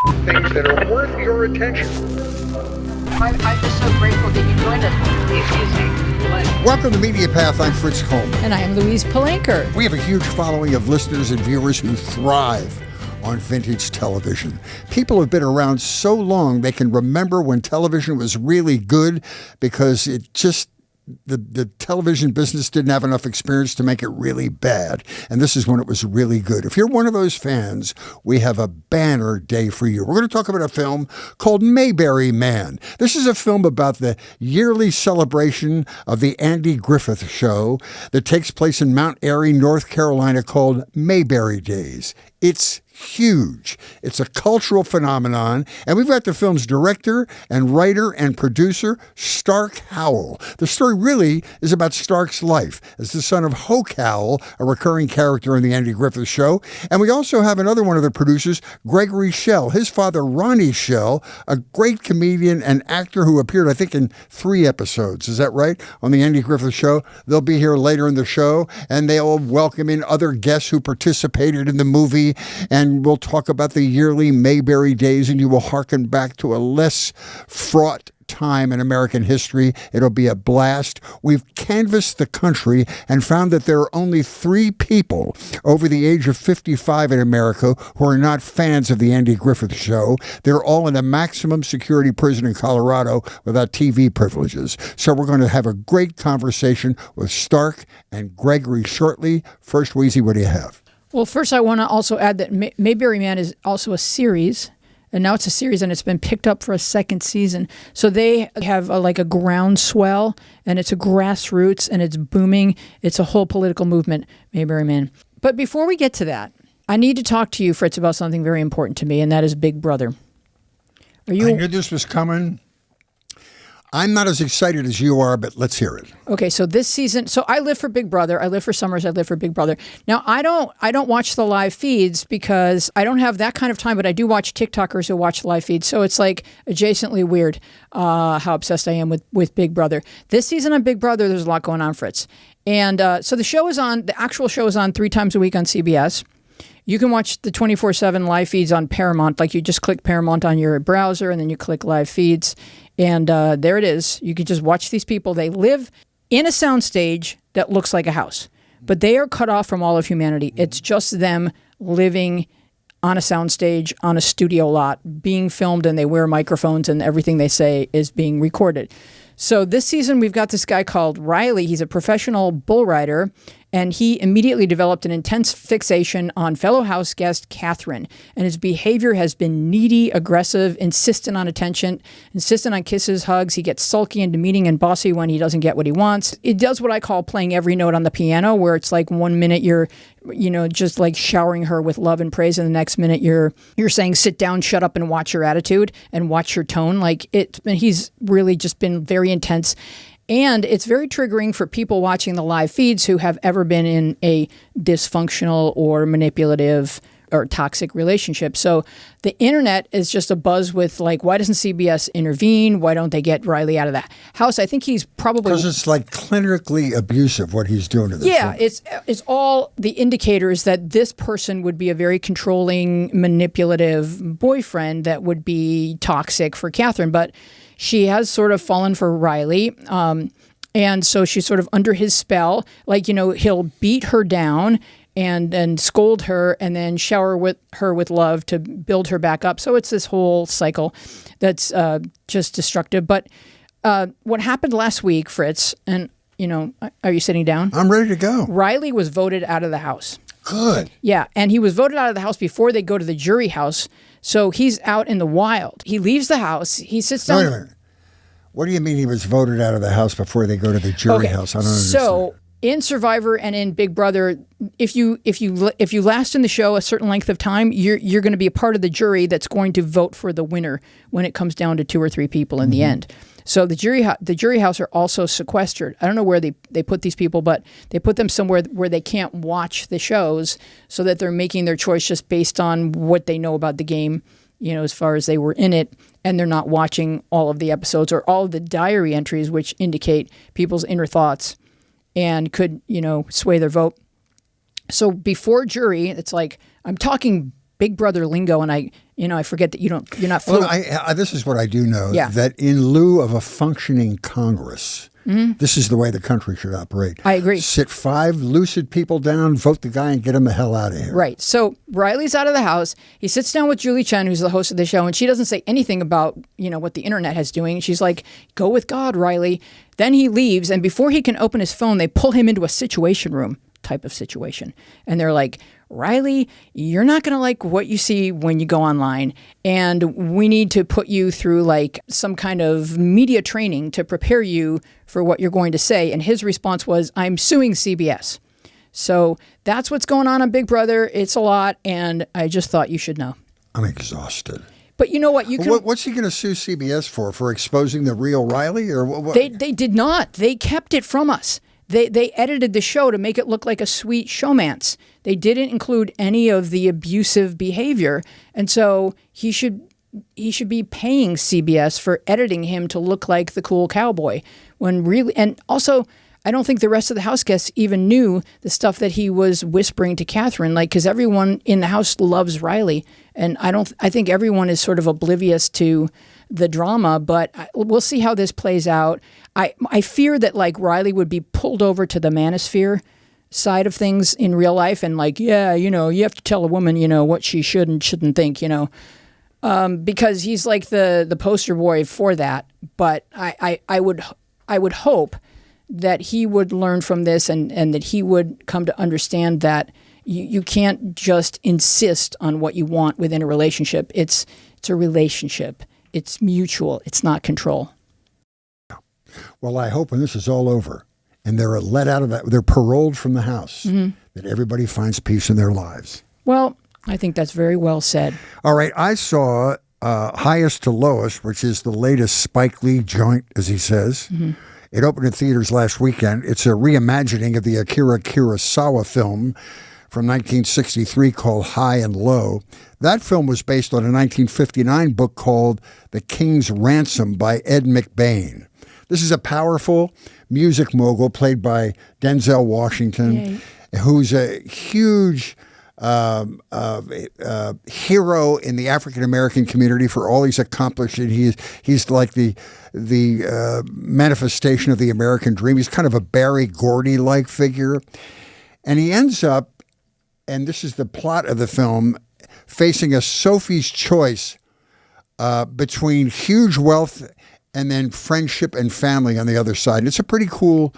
things that are worth your attention. I'm just so grateful that you joined us. Excuse me. Welcome to Media Path. I'm Fritz Coleman. And I am Louise Palanker. We have a huge following of listeners and viewers who thrive on vintage television. People have been around so long they can remember when television was really good because it just the television business didn't have enough experience to make it really bad. And this is when it was really good. If you're one of those fans, we have a banner day for you. We're going to talk about a film called Mayberry Man. This is a film about the yearly celebration of the Andy Griffith Show that takes place in Mount Airy, North Carolina, called Mayberry Days. It's huge. It's a cultural phenomenon, and we've got the film's director and writer and producer, Stark Howell. The story really is about Stark's life as the son of Hoke Howell, a recurring character in the Andy Griffith Show, and we also have another one of the producers, Gregory Schell, his father, Ronnie Schell, a great comedian and actor who appeared, I think, in 3 episodes. Is that right? On the Andy Griffith Show. They'll be here later in the show, and they'll welcome in other guests who participated in the movie, and we'll talk about the yearly Mayberry Days, and you will hearken back to a less fraught time in American history. It'll be a blast. We've canvassed the country and found that there are only 3 people over the age of 55 in America who are not fans of the Andy Griffith Show. They're all in a maximum security prison in Colorado without TV privileges. So we're going to have a great conversation with Stark and Gregory shortly. First, Weezy, what do you have? Well, first I want to also add that Mayberry Man is also a series, and now it's a series and it's been picked up for a 2nd season. So they have like a groundswell, and it's a grassroots, and it's booming. It's a whole political movement, Mayberry Man. But before we get to that, I need to talk to you, Fritz, about something very important to me, and that is Big Brother. I knew this was coming. I'm not as excited as you are, but let's hear it. Okay, so this season, so I live for Big Brother. I live for Summers. I live for Big Brother. Now, I don't watch the live feeds because I don't have that kind of time, but I do watch TikTokers who watch the live feeds. So it's like adjacently weird how obsessed I am with Big Brother. This season on Big Brother, there's a lot going on, Fritz. And so the actual show is on 3 times a week on CBS. You can watch the 24/7 live feeds on Paramount. Like you just click Paramount on your browser and then you click live feeds. And there it is. You can just watch these people. They live in a soundstage that looks like a house, but they are cut off from all of humanity. It's just them living on a soundstage, on a studio lot, being filmed, and they wear microphones and everything they say is being recorded. So this season, we've got this guy called Riley. He's a professional bull rider, and he immediately developed an intense fixation on fellow house guest Catherine. And his behavior has been needy, aggressive, insistent on attention, insistent on kisses, hugs. He gets sulky and demeaning and bossy when he doesn't get what he wants. It does what I call playing every note on the piano, where it's like one minute you're just like showering her with love and praise, and the next minute you're saying, sit down, shut up, and watch your attitude and watch your tone. He's really just been very intense. And it's very triggering for people watching the live feeds who have ever been in a dysfunctional or manipulative or toxic relationship. So the internet is just a buzz with like, why doesn't CBS intervene? Why don't they get Riley out of the house? I think he's probably... Because it's like clinically abusive what he's doing to this woman. It's all the indicators that this person would be a very controlling, manipulative boyfriend that would be toxic for Catherine. But she has sort of fallen for Riley. And so she's sort of under his spell. Like, he'll beat her down and scold her and then shower with her with love to build her back up. So it's this whole cycle that's just destructive. But what happened last week, Fritz, and, are you sitting down? I'm ready to go. Riley was voted out of the house. Good. Yeah, and he was voted out of the house before they go to the jury house. So he's out in the wild. He leaves the house. He sits down. Wait a minute. What do you mean he was voted out of the house before they go to the jury house? I don't understand. So in Survivor and in Big Brother, if you last in the show a certain length of time, you're going to be a part of the jury that's going to vote for the winner when it comes down to 2 or 3 people in the end. So the jury house are also sequestered. I don't know where they put these people, but they put them somewhere where they can't watch the shows, so that they're making their choice just based on what they know about the game, as far as they were in it, and they're not watching all of the episodes or all of the diary entries, which indicate people's inner thoughts and could, sway their vote. So before jury, it's like, I'm talking Big Brother lingo, and I forget that you're not fluent. Well, this is what I do know, Yeah. that in lieu of a functioning Congress, this is the way the country should operate. I agree. Sit 5 lucid people down, vote the guy, and get him the hell out of here. Right. So Riley's out of the house. He sits down with Julie Chen, who's the host of the show, and she doesn't say anything about, what the internet has doing. She's like, go with God, Riley. Then he leaves, and before he can open his phone, they pull him into a situation room type of situation. And they're like, Riley, you're not going to like what you see when you go online. And we need to put you through like some kind of media training to prepare you for what you're going to say. And his response was, I'm suing CBS. So that's what's going on Big Brother. It's a lot. And I just thought you should know. I'm exhausted. But you know what? What's he going to sue CBS for? For exposing the real Riley? Or what? They did not. They kept it from us. They edited the show to make it look like a sweet showmance. They didn't include any of the abusive behavior. And so he should be paying CBS for editing him to look like the cool cowboy. And also, I don't think the rest of the house guests even knew the stuff that he was whispering to Catherine, because everyone in the house loves Riley. And I think everyone is sort of oblivious to the drama, but we'll see how this plays out. I fear that Riley would be pulled over to the manosphere side of things in real life and you have to tell a woman, what she should and shouldn't think, because he's like the poster boy for that. But I would hope that he would learn from this and that he would come to understand that you can't just insist on what you want within a relationship. It's a relationship. It's mutual. It's not control. Well, I hope when this is all over and they're let out of that, they're paroled from the house, that everybody finds peace in their lives. Well, I think that's very well said. All right. I saw Highest to Lowest, which is the latest Spike Lee joint, as he says. It opened in theaters last weekend. It's a reimagining of the Akira Kurosawa film from 1963 called High and Low. That film was based on a 1959 book called The King's Ransom by Ed McBain. This is a powerful music mogul played by Denzel Washington, who's a huge hero in the African-American community for all he's accomplished. And he's like the manifestation of the American dream. He's kind of a Barry Gordy-like figure. And he ends up, and this is the plot of the film, facing a Sophie's choice between huge wealth and then friendship and family on the other side. And it's a pretty cool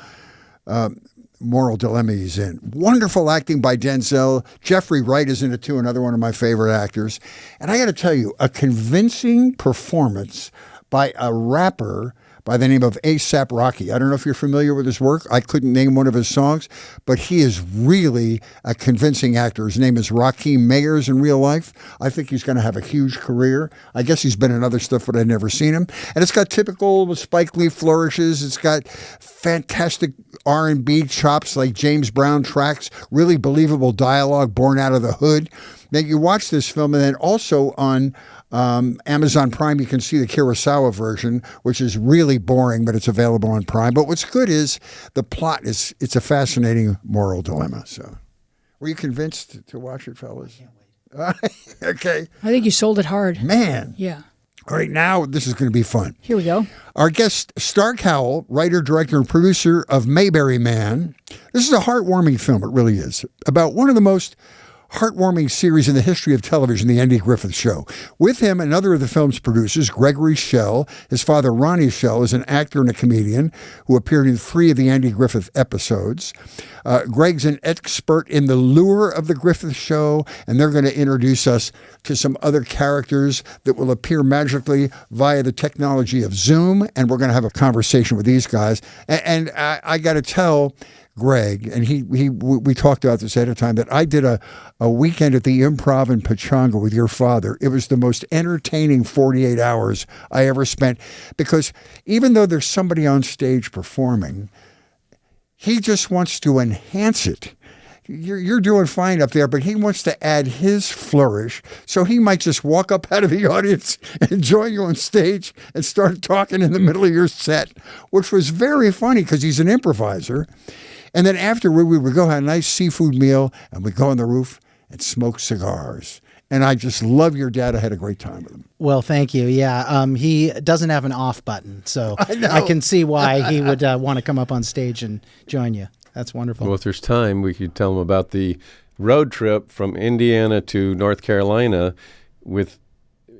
moral dilemma he's in. Wonderful acting by Denzel. Jeffrey Wright is in it too, another one of my favorite actors. And I got to tell you, a convincing performance by a rapper by the name of A$AP Rocky. I don't know if you're familiar with his work. I couldn't name one of his songs, but he is really a convincing actor. His name is Rakeem Mayers in real life. I think he's going to have a huge career. I guess he's been in other stuff, but I've never seen him. And it's got typical Spike Lee flourishes. It's got fantastic R&B chops like James Brown tracks, really believable dialogue born out of the hood. Now, you watch this film, and then also on Amazon Prime, you can see the Kurosawa version, which is really boring, but it's available on Prime. But what's good is the plot it's a fascinating moral dilemma. So, were you convinced to watch it, fellas? Can't wait. Okay. I think you sold it hard. Man. Yeah. All right, now this is going to be fun. Here we go. Our guest, Stark Howell, writer, director, and producer of Mayberry Man. This is a heartwarming film, it really is, about one of the most heartwarming series in the history of television, The Andy Griffith Show. With him, another of the film's producers, Gregory Schell. His father, Ronnie Schell, is an actor and a comedian who appeared in 3 of the Andy Griffith episodes. Greg's an expert in the lure of the Griffith Show, and they're going to introduce us to some other characters that will appear magically via the technology of Zoom, and we're going to have a conversation with these guys. And I got to tell Greg, and we talked about this ahead of time, that I did a weekend at the Improv in Pechanga with your father. It was the most entertaining 48 hours I ever spent, because even though there's somebody on stage performing, he just wants to enhance it. You're doing fine up there, but he wants to add his flourish. So he might just walk up out of the audience and join you on stage and start talking in the middle of your set, which was very funny because he's an improviser. And then afterward, we would go have a nice seafood meal, and we'd go on the roof and smoke cigars. And I just love your dad. I had a great time with him. Well, thank you. Yeah, he doesn't have an off button, so know. I can see why he would want to come up on stage and join you. That's wonderful. Well, if there's time, we could tell him about the road trip from Indiana to North Carolina with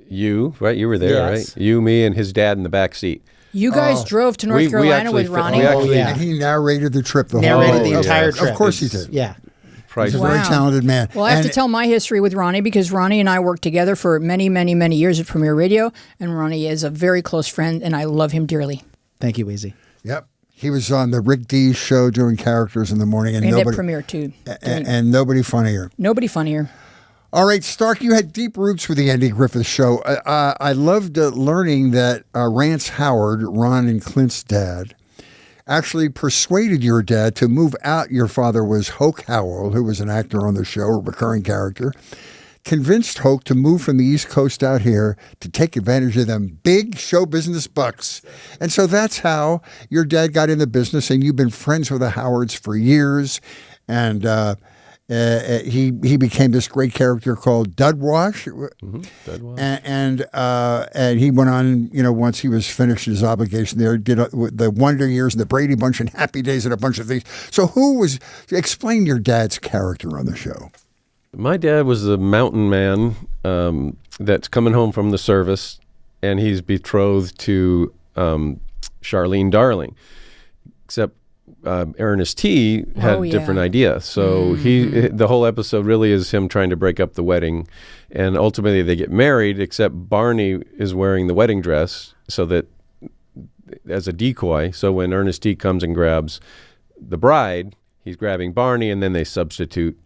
you, right? You were there, Yes. right? You, me, and his dad in the back seat. You guys drove to North We Carolina actually with fi- Ronnie? we actually- yeah. And he narrated the trip the Narrated whole the way. entire trip. Of course he did. Yeah. He's a Priceless. very talented man. Well, I have to And- tell my history with Ronnie because Ronnie and I worked together for many, many, many years at Premier Radio, and Ronnie is a very close friend, and I love him dearly. Thank you, Weezy. Yep. He was on the Rick D show doing characters in the morning, and And at nobody, Premier, too. and nobody funnier. Nobody funnier. All right, Stark, you had deep roots with the Andy Griffith Show. I loved learning that Rance Howard, Ron and Clint's dad, actually persuaded your dad to move out. Your father was Hoke Howell, who was an actor on the show, a recurring character, convinced Hoke to move from the East Coast out here to take advantage of them big show business bucks. And so that's how your dad got in the business, and you've been friends with the Howards for years. And he became this great character called Dudwash. And he went on, once he was finished his obligation there, did the Wonder Years and the Brady Bunch and Happy Days and a bunch of things. So explain your dad's character on the show. My dad was the mountain man that's coming home from the service, and he's betrothed to Charlene Darling, except Ernest T had a different idea. So the whole episode really is him trying to break up the wedding, and ultimately they get married, except Barney is wearing the wedding dress so that as a decoy. So when Ernest T comes and grabs the bride, he's grabbing Barney, and then they substitute,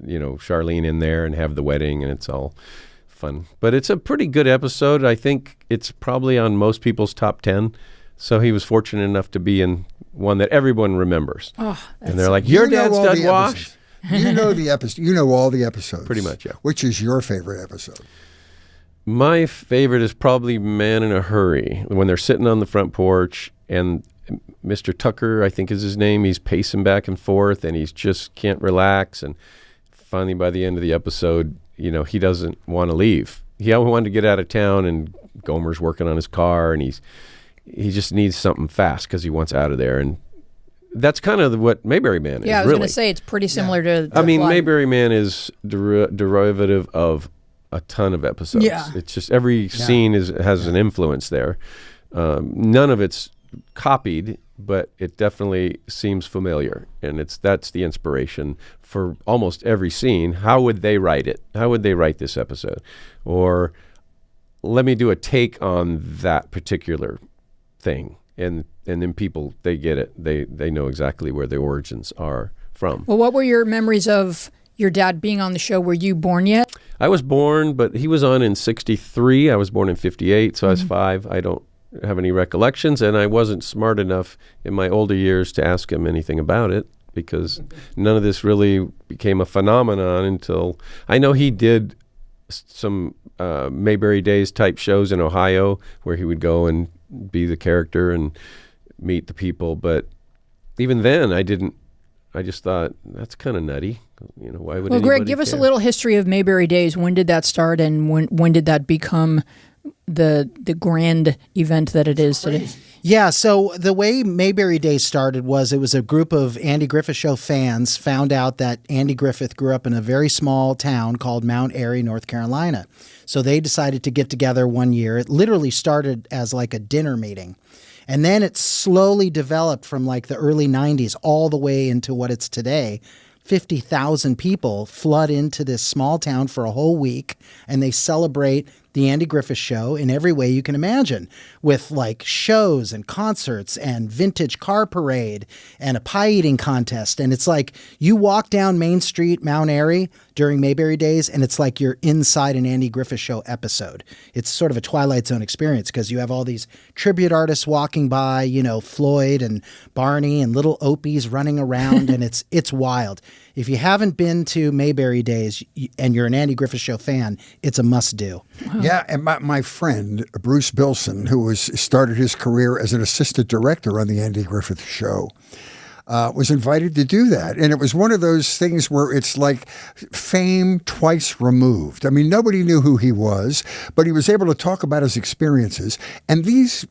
Charlene in there and have the wedding, and it's all fun. But it's a pretty good episode. I think it's probably on most people's top 10. So he was fortunate enough to be in one that everyone remembers. Oh, and they're like, your dad's Dud Wash? You know the episode. You know all the episodes. Pretty much, yeah. Which is your favorite episode? My favorite is probably Man in a Hurry, when they're sitting on the front porch and Mr. Tucker, I think is his name, he's pacing back and forth and he's just can't relax. And finally, by the end of the episode, he doesn't want to leave. He wanted to get out of town, and Gomer's working on his car, and he just needs something fast because he wants out of there. And that's kind of what Mayberry Man is, Yeah, I was really. going to say it's pretty similar to I mean, plot. Mayberry Man is derivative of a ton of episodes. Yeah. It's just every scene has an influence there. None of it's copied, but it definitely seems familiar. And that's the inspiration for almost every scene. How would they write it? How would they write this episode? Or let me do a take on that particular thing. And then people, they get it. They know exactly where the origins are from. Well, what were your memories of your dad being on the show? Were you born yet? I was born, but he was on in 1963. I was born in 1958, so I was 5. I don't have any recollections, and I wasn't smart enough in my older years to ask him anything about it, because none of this really became a phenomenon until I know he did some Mayberry Days type shows in Ohio where he would go and be the character and meet the people. But even then, I just thought, that's kind of nutty. Why would Well, Greg, anybody give us a care? little history of Mayberry Days. When did that start, and when did that become the grand event that it is today? Yeah, so the way Mayberry Days started was it was a group of Andy Griffith Show fans found out that Andy Griffith grew up in a very small town called Mount Airy, North Carolina. So they decided to get together one year. It literally started as like a dinner meeting. And then it slowly developed from like the early 90s all the way into what it's today. 50,000 people flood into this small town for a whole week, and they celebrate the Andy Griffith Show in every way you can imagine, with like shows and concerts and vintage car parade and a pie eating contest. And it's like you walk down Main Street, Mount Airy during Mayberry Days, and it's like you're inside an Andy Griffith Show episode. It's sort of a Twilight Zone experience because you have all these tribute artists walking by, Floyd and Barney and little Opies running around, and it's wild. If you haven't been to Mayberry Days and you're an Andy Griffith Show fan, it's a must-do. Yeah, and my friend, Bruce Bilson, who started his career as an assistant director on the Andy Griffith Show, was invited to do that. And it was one of those things where it's like fame twice removed. I mean, nobody knew who he was, but he was able to talk about his experiences. And these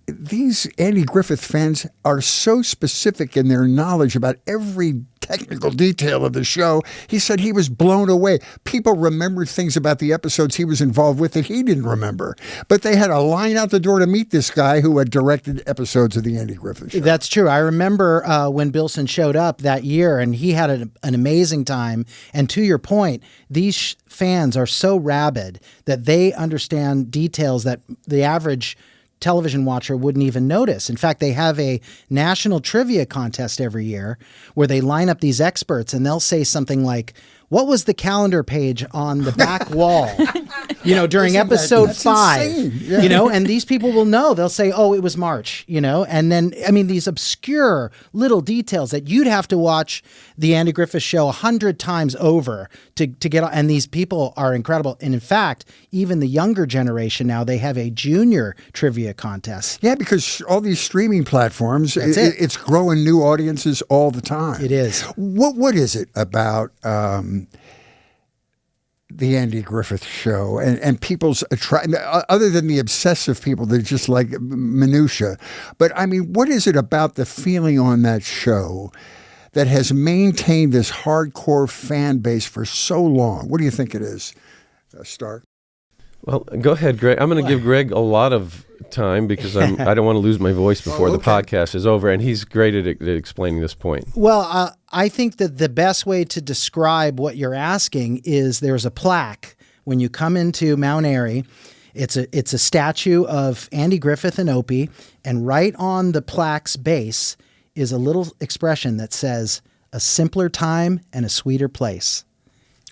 Andy Griffith fans are so specific in their knowledge about every technical detail of the show. He said he was blown away. People remembered things about the episodes he was involved with that he didn't remember. But they had a line out the door to meet this guy who had directed episodes of the Andy Griffith Show. That's true. I remember when Bilson showed up that year, and he had an amazing time. And to your point, these fans are so rabid that they understand details that the average television watcher wouldn't even notice. In fact, they have a national trivia contest every year where they line up these experts and they'll say something like, what was the calendar page on the back wall, during episode 5, yeah. and these people will know. They'll say, oh, it was March, and then, I mean, these obscure little details that you'd have to watch the Andy Griffith Show 100 times over to get on. And these people are incredible. And in fact, even the younger generation now, they have a junior trivia contest. Yeah, because all these streaming platforms, It's growing new audiences all the time. It is. What is it about the Andy Griffith Show and people's other than the obsessive people that just like minutia, but I mean, what is it about the feeling on that show that has maintained this hardcore fan base for so long? What do you think it is, Stark? Well, go ahead, Greg. I'm going to give Greg a lot of time because I don't want to lose my voice before the podcast is over, and he's great at explaining this point. Well, I think that the best way to describe what you're asking is there's a plaque when you come into Mount Airy. It's a statue of Andy Griffith and Opie, and right on the plaque's base is a little expression that says, "A simpler time and a sweeter place."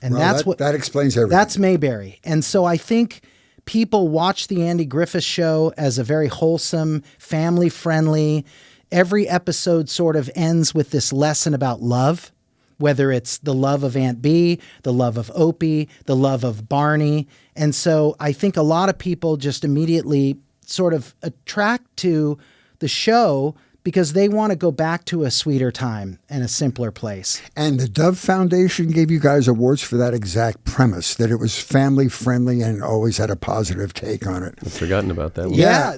And that explains everything. That's Mayberry. And so I think people watch the Andy Griffith Show as a very wholesome, family-friendly. Every episode sort of ends with this lesson about love, whether it's the love of Aunt Bee, the love of Opie, the love of Barney. And so I think a lot of people just immediately sort of attract to the show because they want to go back to a sweeter time and a simpler place. And the Dove Foundation gave you guys awards for that exact premise, that it was family friendly and always had a positive take on it. I've forgotten about that one. Yeah,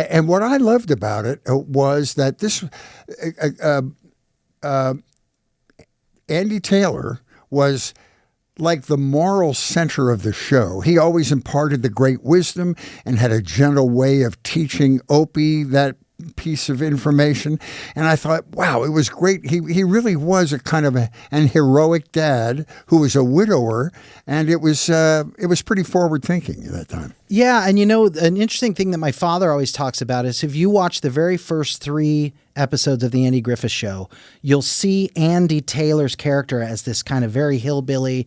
and what I loved about it was that this Andy Taylor was like the moral center of the show. He always imparted the great wisdom and had a gentle way of teaching Opie that piece of information. And I thought, wow, it was great. He really was a kind of an heroic dad who was a widower, and it was pretty forward thinking at that time. Yeah, and an interesting thing that my father always talks about is if you watch the very first 3 episodes of the Andy Griffith Show, you'll see Andy Taylor's character as this kind of very hillbilly,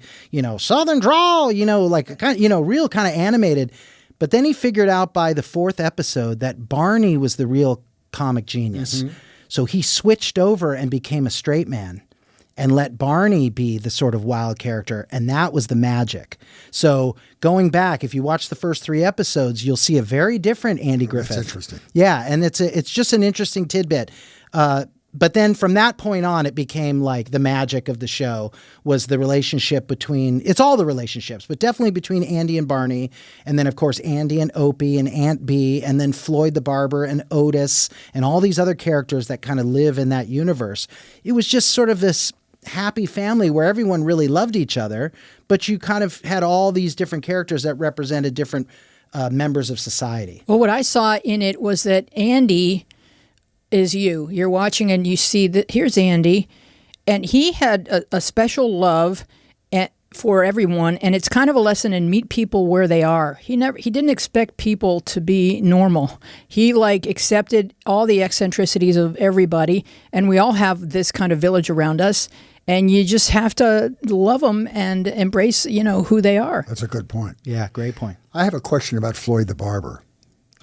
Southern drawl, like real kind of animated. But then he figured out by the 4th episode that Barney was the real comic genius. Mm-hmm. So he switched over and became a straight man and let Barney be the sort of wild character. And that was the magic. So going back, if you watch the first 3 episodes, you'll see a very different Andy Griffith. That's interesting. Yeah, and it's just an interesting tidbit. But then from that point on, it became like the magic of the show was the relationship between, it's all the relationships, but definitely between Andy and Barney. And then, of course, Andy and Opie and Aunt Bee, and then Floyd the Barber and Otis and all these other characters that kind of live in that universe. It was just sort of this happy family where everyone really loved each other, but you kind of had all these different characters that represented different members of society. Well, what I saw in it was that Andy is you're watching and you see that here's Andy, and he had a special love for everyone, and it's kind of a lesson in meet people where they are. He didn't expect people to be normal. He accepted all the eccentricities of everybody, and we all have this kind of village around us, and you just have to love them and embrace who they are. That's a good point. Yeah, great point. I have a question about Floyd the Barber.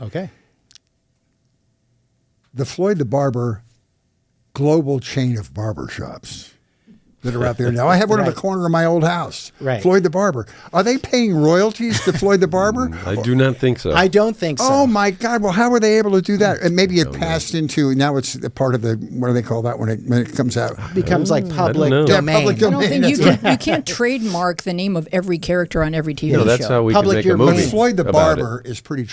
Okay. The Floyd the Barber global chain of barbershops. that are out there now. I have one in the corner of my old house. Right. Floyd the Barber. Are they paying royalties to Floyd the Barber? I do not think so. I don't think so. Oh my God! Well, how were they able to do that? And maybe it passed into now it's a part of the what do they call that when it comes out? Becomes like public know. Yeah, domain. public I don't domain. think That's you can't trademark the name of every character on every TV show. that's how we can Public make a your movie. money. Floyd the about Barber is pretty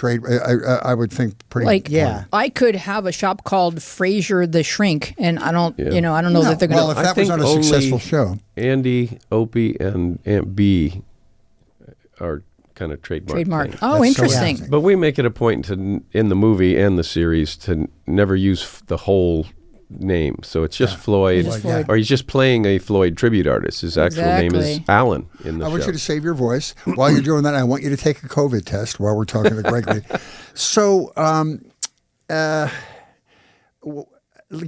I would think pretty. Like, Yeah. I could have a shop called Frasier the Shrink, and I don't, I don't know that they're well, going if to. that was on a only successful show. Andy, Opie, and Aunt B are kind of Trademark. things. Oh, That's so interesting. interesting. But we make it a point to, in the movie and the series, to never use the whole name. So it's just Floyd, Just Floyd. or he's just playing a Floyd tribute artist. His actual name is Exactly. Alan in the I want show. you to save your voice. While you're doing that, I want you to take a COVID test while we're talking to Gregory. So,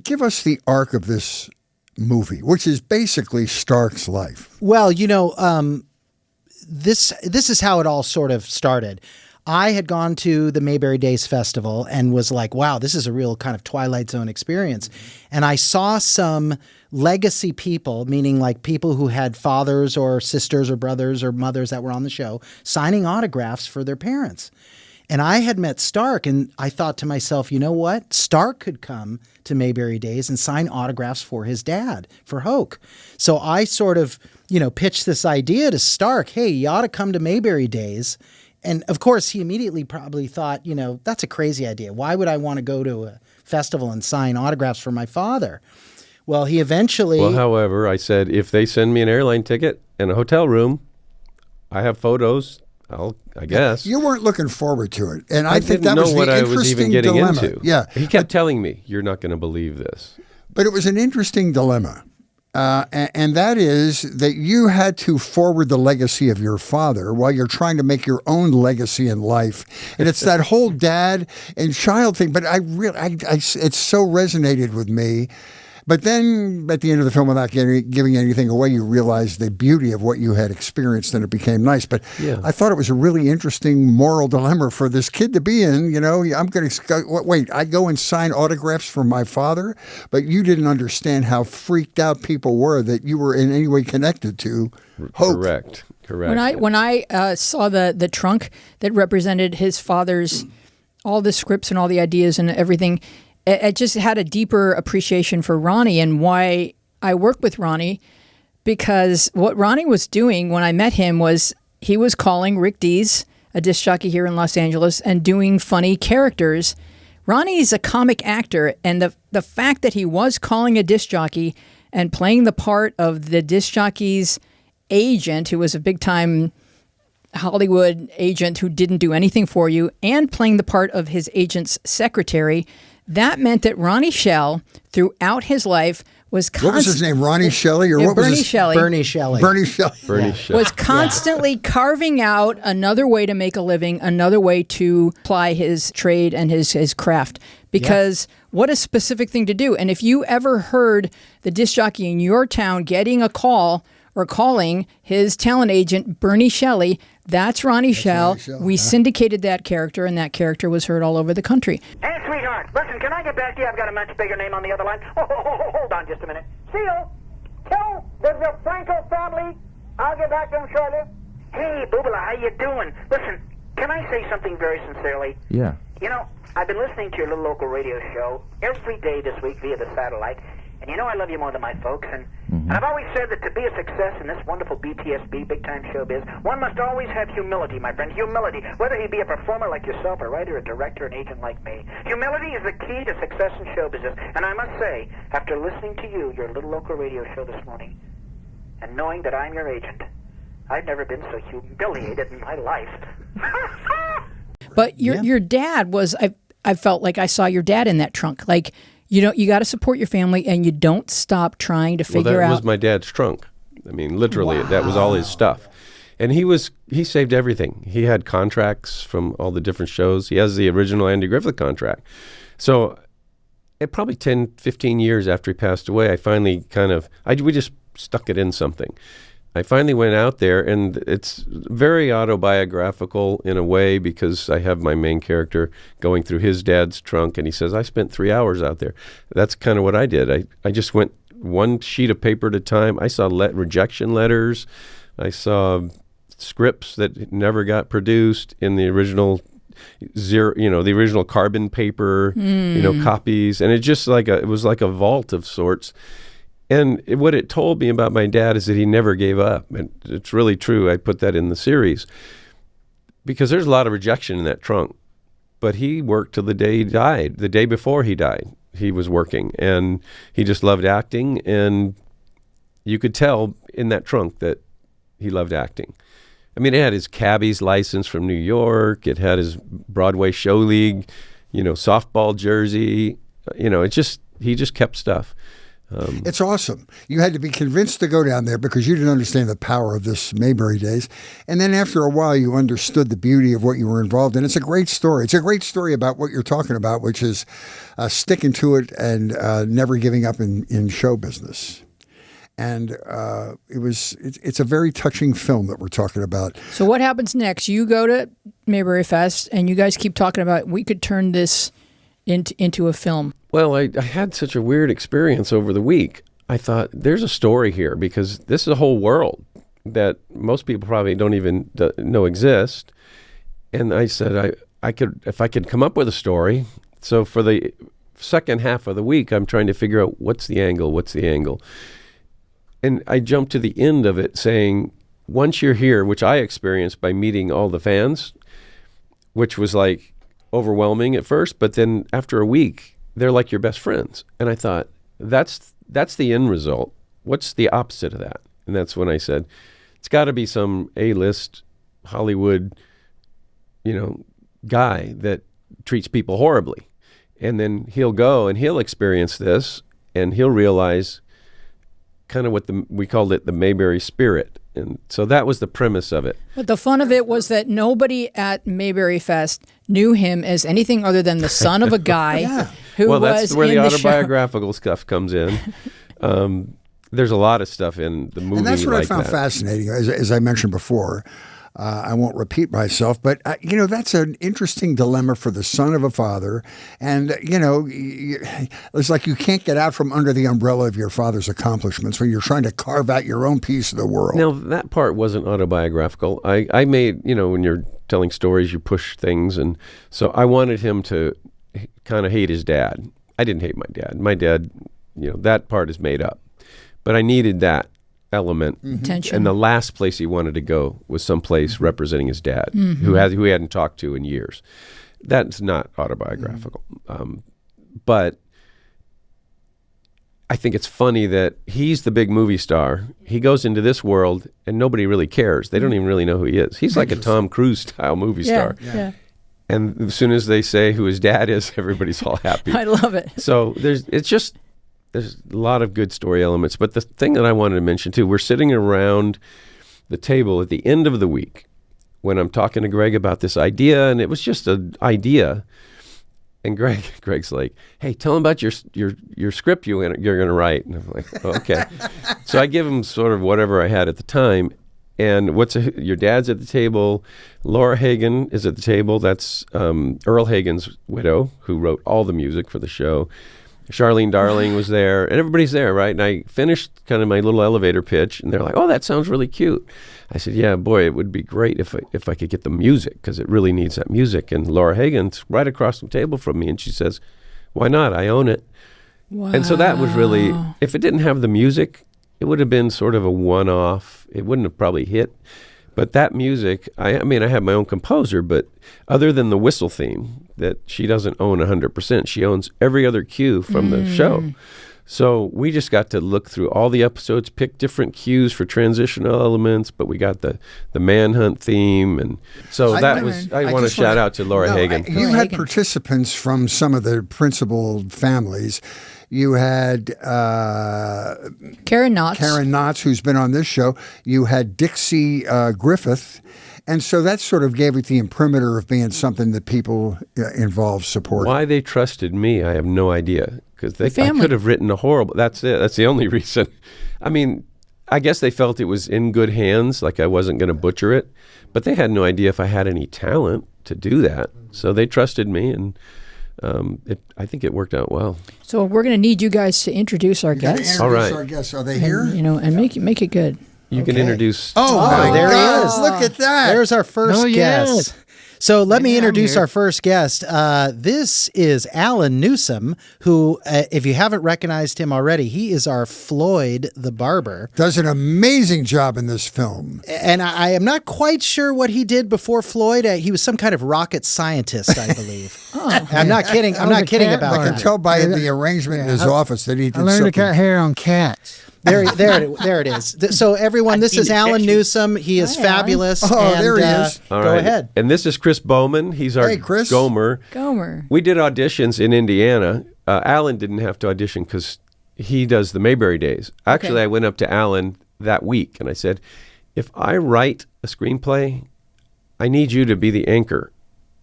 give us the arc of this movie, which is basically Stark's life. Well, this is how it all sort of started. I had gone to the Mayberry Days Festival and was like, wow, this is a real kind of Twilight Zone experience. And I saw some legacy people, meaning like people who had fathers or sisters or brothers or mothers that were on the show, signing autographs for their parents. And I had met Stark, and I thought to myself, you know what? Stark could come to Mayberry Days and sign autographs for his dad, for Hoke. So I sort of, pitched this idea to Stark, hey, you ought to come to Mayberry Days. And of course, he immediately probably thought, that's a crazy idea. Why would I want to go to a festival and sign autographs for my father? Well, he eventually... Well, however, I said, if they send me an airline ticket and a hotel room, I have photos, I guess. You weren't looking forward to it, and I think didn't that know was the what I interesting was even getting dilemma. into. Yeah, He kept telling me, you're not going to believe this. but it was an interesting dilemma. And that is that you had to forward the legacy of your father while you're trying to make your own legacy in life. And it's that whole dad and child thing. But it so resonated with me. But then at the end of the film, without giving anything away, you realize the beauty of what you had experienced, and it became nice. But I thought it was a really interesting moral dilemma for this kid to be in. I'm going to wait. I go and sign autographs for my father, but you didn't understand how freaked out people were that you were in any way connected to Hoke. Correct. When I saw the trunk that represented his father's, all the scripts and all the ideas and everything, it just had a deeper appreciation for Ronnie and why I work with Ronnie, because what Ronnie was doing when I met him was he was calling Rick Dees, a disc jockey here in Los Angeles, and doing funny characters. Ronnie's a comic actor, and the fact that he was calling a disc jockey and playing the part of the disc jockey's agent, who was a big-time Hollywood agent who didn't do anything for you, and playing the part of his agent's secretary, that meant that Ronnie Schell, throughout his life, was What was his name? Ronnie Shelley? Or what was Bernie his Shelley. Bernie Shelley. Bernie Shelley. Bernie Schell. Was constantly carving out another way to make a living, another way to apply his trade and his craft. Because what a specific thing to do. And if you ever heard the disc jockey in your town getting a call or calling his talent agent, Bernie Shelley, that's Ronnie Schell. Ronnie Schell, We syndicated that character, and that character was heard all over the country. Hey, sweetheart, listen, can I get back to you? I've got a much bigger name on the other line. Hold on just a minute. Seal, tell the Franco family I'll get back to them shortly. Hey, Boobala, how you doing? Listen, can I say something very sincerely? Yeah. I've been listening to your little local radio show every day this week via the satellite, and I love you more than my folks, and I've always said that to be a success in this wonderful BTSB, big-time showbiz, one must always have humility, my friend, humility, whether he be a performer like yourself, a writer, a director, an agent like me. Humility is the key to success in show business, and I must say, after listening to you, your little local radio show this morning, and knowing that I'm your agent, I've never been so humiliated in my life. But your dad was, I felt like I saw your dad in that trunk. Like, you got to support your family, and you don't stop trying to figure that out. was my dad's trunk. I mean, literally, that was all his stuff. And he saved everything. He had contracts from all the different shows. He has the original Andy Griffith contract. So probably 10, 15 years after he passed away, I finally we just stuck it in something. I finally went out there, and it's very autobiographical in a way, because I have my main character going through his dad's trunk, and he says, I spent 3 hours out there. That's kind of what I did. I just went one sheet of paper at a time. I saw rejection letters. I saw scripts that never got produced in the original the original carbon paper, copies. And it was like a vault of sorts. And what it told me about my dad is that he never gave up. And it's really true. I put that in the series because there's a lot of rejection in that trunk. But he worked till the day he died. The day before he died, he was working. And he just loved acting. And you could tell in that trunk that he loved acting. I mean, it had his cabbie's license from New York. It had his Broadway show league, softball jersey. He just kept stuff. It's awesome. You had to be convinced to go down there because you didn't understand the power of this Mayberry Days. And then after a while, you understood the beauty of what you were involved in. It's a great story. It's a great story about what you're talking about, which is sticking to it and never giving up in show business. And it's a very touching film that we're talking about. So what happens next? You go to Mayberry Fest, and you guys keep talking about we could turn this into a film. Well, I had such a weird experience over the week. I thought, there's a story here because this is a whole world that most people probably don't even know exist. And I said, if I could come up with a story. So for the second half of the week, I'm trying to figure out what's the angle. And I jumped to the end of it saying, once you're here, which I experienced by meeting all the fans, which was like overwhelming at first, but then after a week, they're like your best friends. And I thought, that's the end result. What's the opposite of that? And that's when I said, it's got to be some A-list Hollywood, guy that treats people horribly. And then he'll go and he'll experience this and he'll realize kind of what we called it the Mayberry spirit. And so that was the premise of it. But the fun of it was that nobody at Mayberry Fest knew him as anything other than the son of a guy who was that's where in the the autobiographical stuff comes in. There's a lot of stuff in the movie. And that's what like I found fascinating, as I mentioned before. I won't repeat myself, but, that's an interesting dilemma for the son of a father. And, it's like you can't get out from under the umbrella of your father's accomplishments when you're trying to carve out your own piece of the world. Now, that part wasn't autobiographical. I made, when you're telling stories, you push things. And so I wanted him to kind of hate his dad. I didn't hate my dad. My dad, that part is made up. But I needed that element. Tension. And the last place he wanted to go was someplace representing his dad, who he hadn't talked to in years. That's not autobiographical. But I think it's funny that he's the big movie star. He goes into this world and nobody really cares. They don't even really know who he is. He's like a Tom Cruise style movie star. Yeah. And as soon as they say who his dad is, everybody's all happy. I love it. So there's a lot of good story elements. But the thing that I wanted to mention too, we're sitting around the table at the end of the week when I'm talking to Greg about this idea, and it was just an idea. And Greg's like, "Hey, tell him about your script you're going to write." And I'm like, oh, "Okay." So I give him sort of whatever I had at the time. And your dad's at the table. Laura Hagen is at the table. That's Earl Hagen's widow, who wrote all the music for the show. Charlene Darling was there, and everybody's there, right? And I finished kind of my little elevator pitch, and they're like, "Oh, that sounds really cute." I said, "Yeah, boy, it would be great if I could get the music, because it really needs that music." And Laura Hagen's right across the table from me, and she says, "Why not? I own it." Wow. And so that was really, if it didn't have the music, it would have been sort of a one-off. It wouldn't have probably hit. But that music, I have my own composer, but other than the whistle theme that she doesn't own 100%, she owns every other cue from the show. So we just got to look through all the episodes, pick different cues for transitional elements, but we got the manhunt theme. And so I want to shout out to Laura Hagen. You had participants from some of the principal families. You had Karen Knotts, who's been on this show. You had Dixie Griffith. And so that sort of gave it the imprimatur of being something that people involved supported. Why they trusted me, I have no idea. Because I could have written a horrible... That's it. That's the only reason. I mean, I guess they felt it was in good hands, like I wasn't going to butcher it. But they had no idea if I had any talent to do that. So they trusted me, and I think it worked out well. So we're going to need you guys to introduce our Gotta guests. All introduce right. our guests. Are they here? And make it good. You can introduce. Oh, my there he God. is. Look at that. There's our first guest. So let me introduce here. our first guest. This is Alan Newsom, who, if you haven't recognized him already, he is our Floyd the Barber. Does an amazing job in this film. And I am not quite sure what he did before Floyd. He was some kind of rocket scientist, I believe. I'm not kidding. I'm not kidding about I can that. tell by the arrangement in his office that he did I learned to something. cut hair on cats. There it is. So everyone, this is Alan Newsom. He is fabulous. Oh, and, there he is. All Go right. ahead. And this is Chris Bowman. He's our Hey, Chris. Gomer. Gomer. We did auditions in Indiana. Alan didn't have to audition because he does the Mayberry Days. Actually, I went up to Alan that week and I said, if I write a screenplay, I need you to be the anchor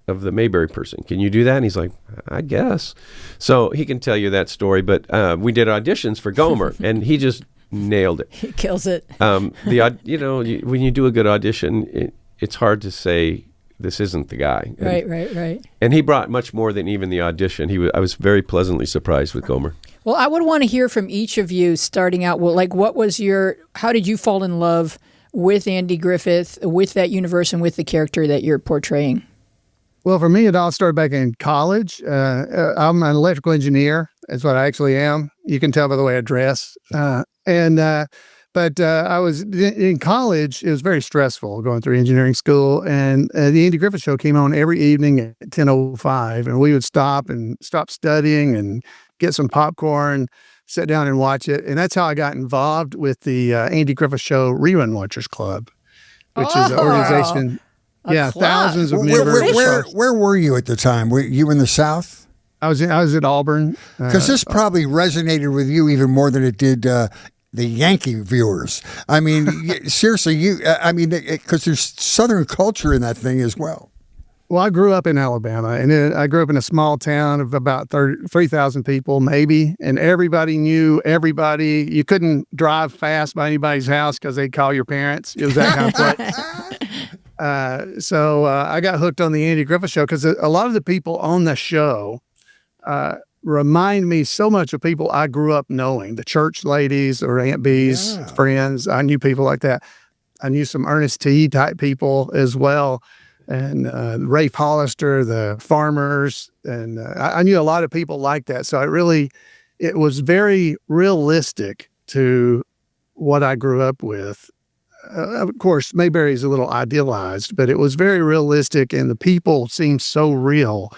of the Mayberry person. Can you do that? And he's like, I guess. So he can tell you that story. But we did auditions for Gomer, and he just nailed it. He kills it. When you do a good audition, it's hard to say this isn't the guy. Right. And he brought much more than even the audition. I was very pleasantly surprised with Gomer. Well, I would want to hear from each of you starting out. Well, like, how did you fall in love with Andy Griffith, with that universe, and with the character that you're portraying? Well, for me, it all started back in college. I'm an electrical engineer. That's what I actually am. You can tell by the way I dress. But I was in college. It was very stressful going through engineering school. And the Andy Griffith Show came on every evening at 10:05. And we would stop studying and get some popcorn, sit down and watch it. And that's how I got involved with the Andy Griffith Show Rerun Watchers Club, which is an organization. club. Thousands of members. Where were you at the time? Were you in the South? I was at Auburn. Because this probably resonated with you even more than it did the Yankee viewers. I mean, seriously, because there's Southern culture in that thing as well. Well, I grew up in Alabama, and I grew up in a small town of about 3,000 people, maybe, and everybody knew everybody. You couldn't drive fast by anybody's house because they'd call your parents. It was that kind of place. So I got hooked on the Andy Griffith Show because a lot of the people on the show remind me so much of people I grew up knowing, the church ladies or Aunt B's friends. I knew people like that. I knew some Ernest T. type people as well. And Rafe Hollister, the farmers, and I knew a lot of people like that. So it was very realistic to what I grew up with. Of course, Mayberry is a little idealized, but it was very realistic, and the people seemed so real.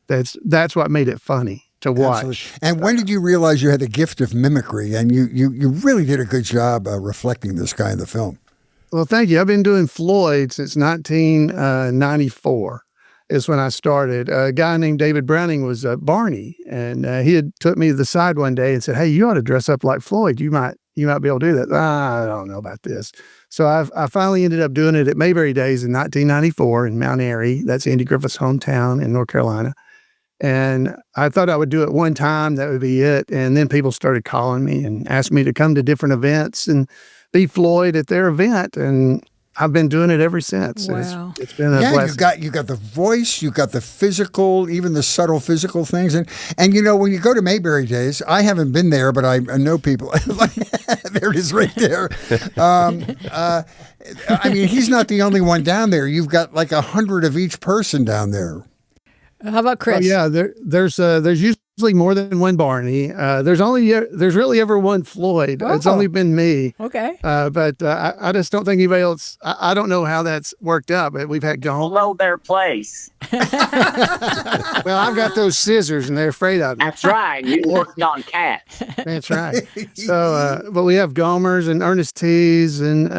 That's what made it funny to watch. Absolutely. And when did you realize you had the gift of mimicry? And you really did a good job reflecting this guy in the film. Well, thank you. I've been doing Floyd since 1994 is when I started. A guy named David Browning was Barney, and he had took me to the side one day and said, "Hey, you ought to dress up like Floyd. You might be able to do that." I don't know about this. So I finally ended up doing it at Mayberry Days in 1994 in Mount Airy. That's Andy Griffith's hometown in North Carolina. And I thought I would do it one time. That would be it. And then people started calling me and asking me to come to different events and be Floyd at their event, and I've been doing it ever since. Wow. It's been a blessing. You got the voice, you got the physical, even the subtle physical things, and when you go to Mayberry Days, I haven't been there, but I know people. There it is, right there. I mean, he's not the only one down there. You've got like 100 of each person down there. How about Chris? Oh, yeah, there's usually more than one Barney. There's really ever one Floyd. Oh. It's only been me. Okay. But I just don't think anybody else. I don't know how that's worked out. But we've had Below their place. Well, I've got those scissors, and they're afraid of me. That's right. You worked on cats. That's right. So, but we have Gomers and Ernest T's, and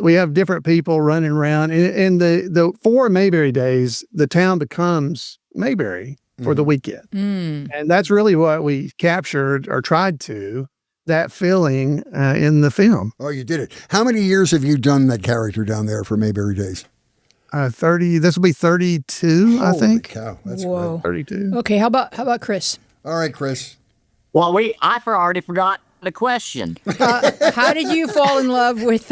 we have different people running around. And the 4 Mayberry Days, the town becomes Mayberry for the weekend. And that's really what we captured or tried to, that feeling in the film. Oh, you did it. How many years have you done that character down there for Mayberry Days? 30, this will be 32, I think. Holy cow, that's Whoa. great. 32. Okay, how about Chris? All right, Chris. Well, I already forgot the question. How did you fall in love with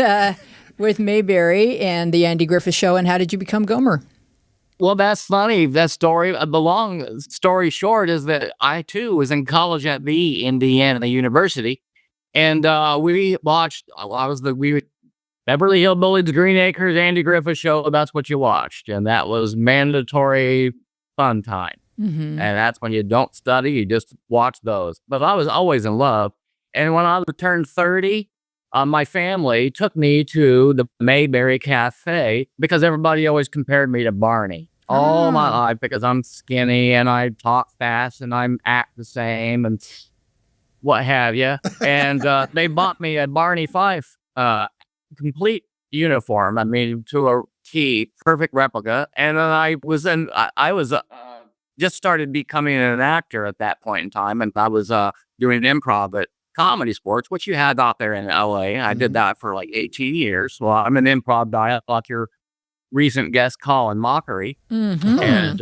Mayberry and the Andy Griffith Show, and how did you become Gomer? Well, that's funny. That story. The long story short is that I too was in college at the Indiana University, and we watched. We Beverly Hillbillies, Green Acres, Andy Griffith Show. That's what you watched, and that was mandatory fun time. Mm-hmm. And that's when you don't study; you just watch those. But I was always in love, and when I turned 30. My family took me to the Mayberry Cafe because everybody always compared me to Barney all my life because I'm skinny and I talk fast and I act the same and what have you. And they bought me a Barney Fife complete uniform. I mean, to a T, perfect replica. And then I was just started becoming an actor at that point in time, and I was doing improv at Comedy Sports, which you had out there in LA. I did that for like 18 years. Well, I'm an improv guy, like your recent guest, Colin Mockery. Mm-hmm. And